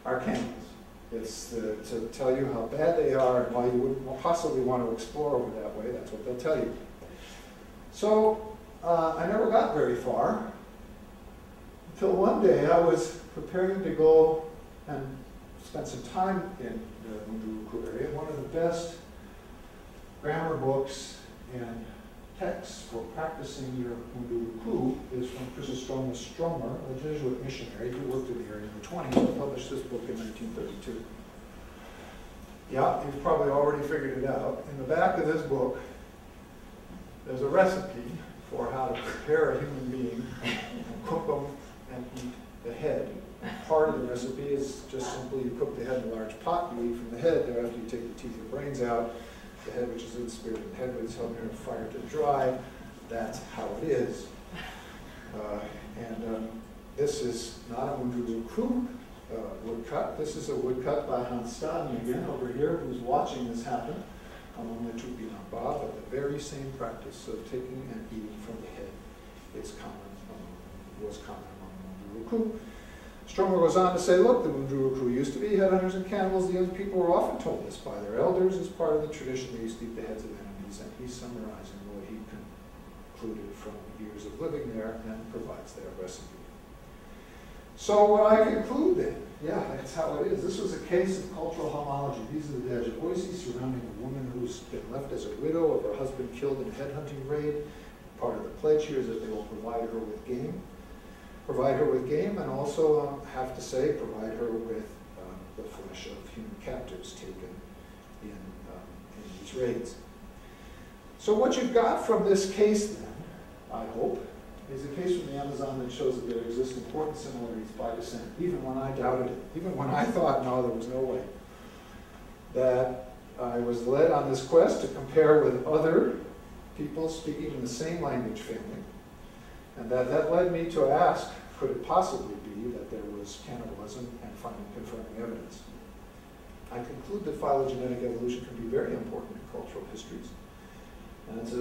are cannibals. It's to tell you how bad they are and why you wouldn't possibly want to explore over that way. That's what they'll tell you. So I never got very far until one day I was preparing to go and spend some time in the Munduruku area. One of the best grammar books and texts for practicing your Munduruku is from Chrysostomos Stromer, a Jesuit missionary who worked in the area in the 20s and published this book in 1932. Yeah, you've probably already figured it out. In the back of this book, there's a recipe for how to prepare a human being and cook them and eat the head. Part of the recipe is just simply you cook the head in a large pot, you eat from the head, thereafter you take the teeth and brains out, the head which is in spirit and head which is held near a fire to dry. That's how it is. This is not a Munduruku woodcut. This is a woodcut by Hans Staden again over here, who's watching this happen among the Tupinamba, but the very same practice of taking and eating from the head was common among Munduruku. Stromer goes on to say, look, the Munduruku used to be headhunters and cannibals. The young people were often told this by their elders as part of the tradition. They used to eat the heads of enemies, and he's summarizing what he concluded from years of living there and provides their recipe. So what I conclude then, yeah, that's how it is. This was a case of cultural homology. These are the Dageoisi surrounding a woman who's been left as a widow of her husband killed in a headhunting raid. Part of the pledge here is that they will provide her with game. And also, have to say, provide her with the flesh of human captives taken in these raids. So what you've got from this case then, I hope, is a case from the Amazon that shows that there exist important similarities by descent, even when I doubted it, even when I thought, no, there was no way. That I was led on this quest to compare with other people speaking in the same language family, and that led me to ask, could it possibly be that there was cannibalism, and finding confirming evidence? I conclude that phylogenetic evolution can be very important in cultural histories. And it's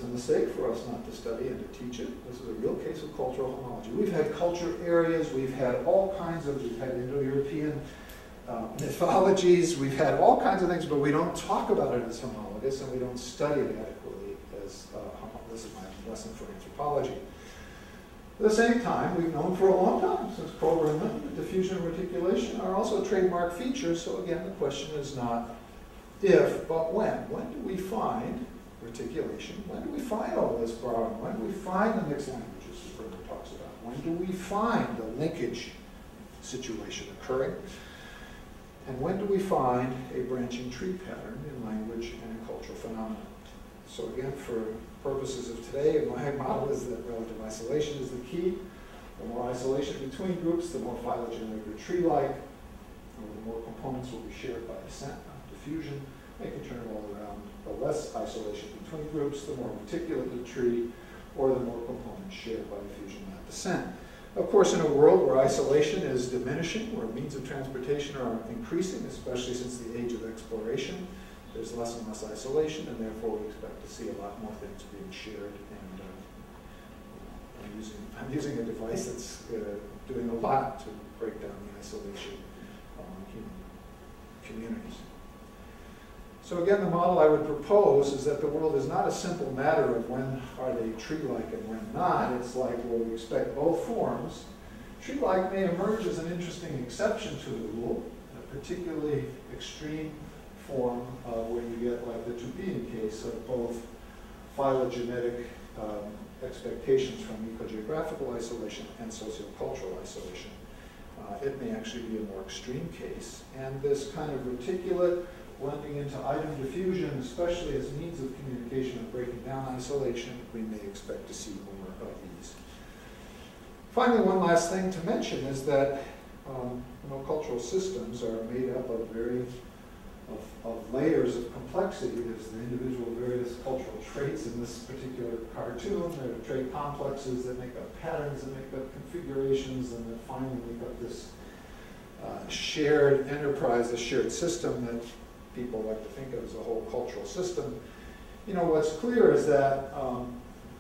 a mistake for us not to study and to teach it. This is a real case of cultural homology. We've had culture areas, we've had Indo-European mythologies, we've had all kinds of things, but we don't talk about it as homologous, and we don't study it adequately as this is my lesson for anthropology. At the same time, we've known for a long time, since Cobra and Linton, diffusion and reticulation are also trademark features. So again, the question is not if, but when. When do we find reticulation? When do we find all this borrowing? When do we find the mixed languages that Bernard talks about? When do we find the linkage situation occurring? And when do we find a branching tree pattern in language and in cultural phenomena? So again, for purposes of today, my model is that relative isolation is the key. The more isolation between groups, the more phylogenetic or tree-like, or the more components will be shared by descent, not diffusion. They can turn it all around. The less isolation between groups, the more reticulate the tree, or the more components shared by diffusion, not descent. Of course, in a world where isolation is diminishing, where means of transportation are increasing, especially since the age of exploration, there's less and less isolation, and therefore we expect to see a lot more things being shared and I'm using a device that's doing a lot to break down the isolation among human communities. So again, the model I would propose is that the world is not a simple matter of when are they tree-like and when not. It's like, well, we expect both forms. Tree-like may emerge as an interesting exception to the rule, a particularly extreme form where you get like the Tupian case of both phylogenetic expectations from ecogeographical isolation and sociocultural isolation. It may actually be a more extreme case. And this kind of reticulate blending into item diffusion, especially as means of communication and breaking down isolation, we may expect to see more of these. Finally, one last thing to mention is that cultural systems are made up of layers of complexity. There's the individual various cultural traits in this particular cartoon. There are trait complexes that make up patterns, that make up configurations, and that finally make up this shared enterprise, a shared system that people like to think of as a whole cultural system. You know, what's clear is that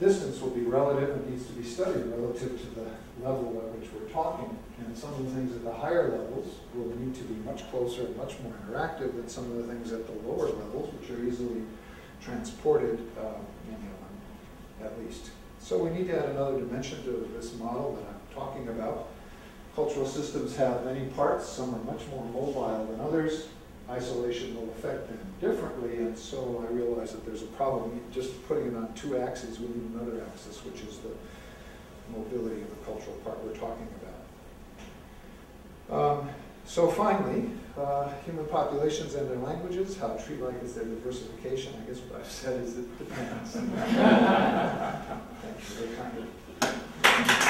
distance will be relative and needs to be studied relative to the level at which we're talking. And some of the things at the higher levels will need to be much closer and much more interactive than some of the things at the lower levels, which are easily transported, at least. So we need to add another dimension to this model that I'm talking about. Cultural systems have many parts. Some are much more mobile than others. Isolation will affect them differently, and so I realize that there's a problem. Just putting it on two axes, we need another axis, which is the mobility of the cultural part we're talking about. So finally, human populations and their languages, how tree-like is their diversification? I guess what I've said is it depends. Thank you very kindly.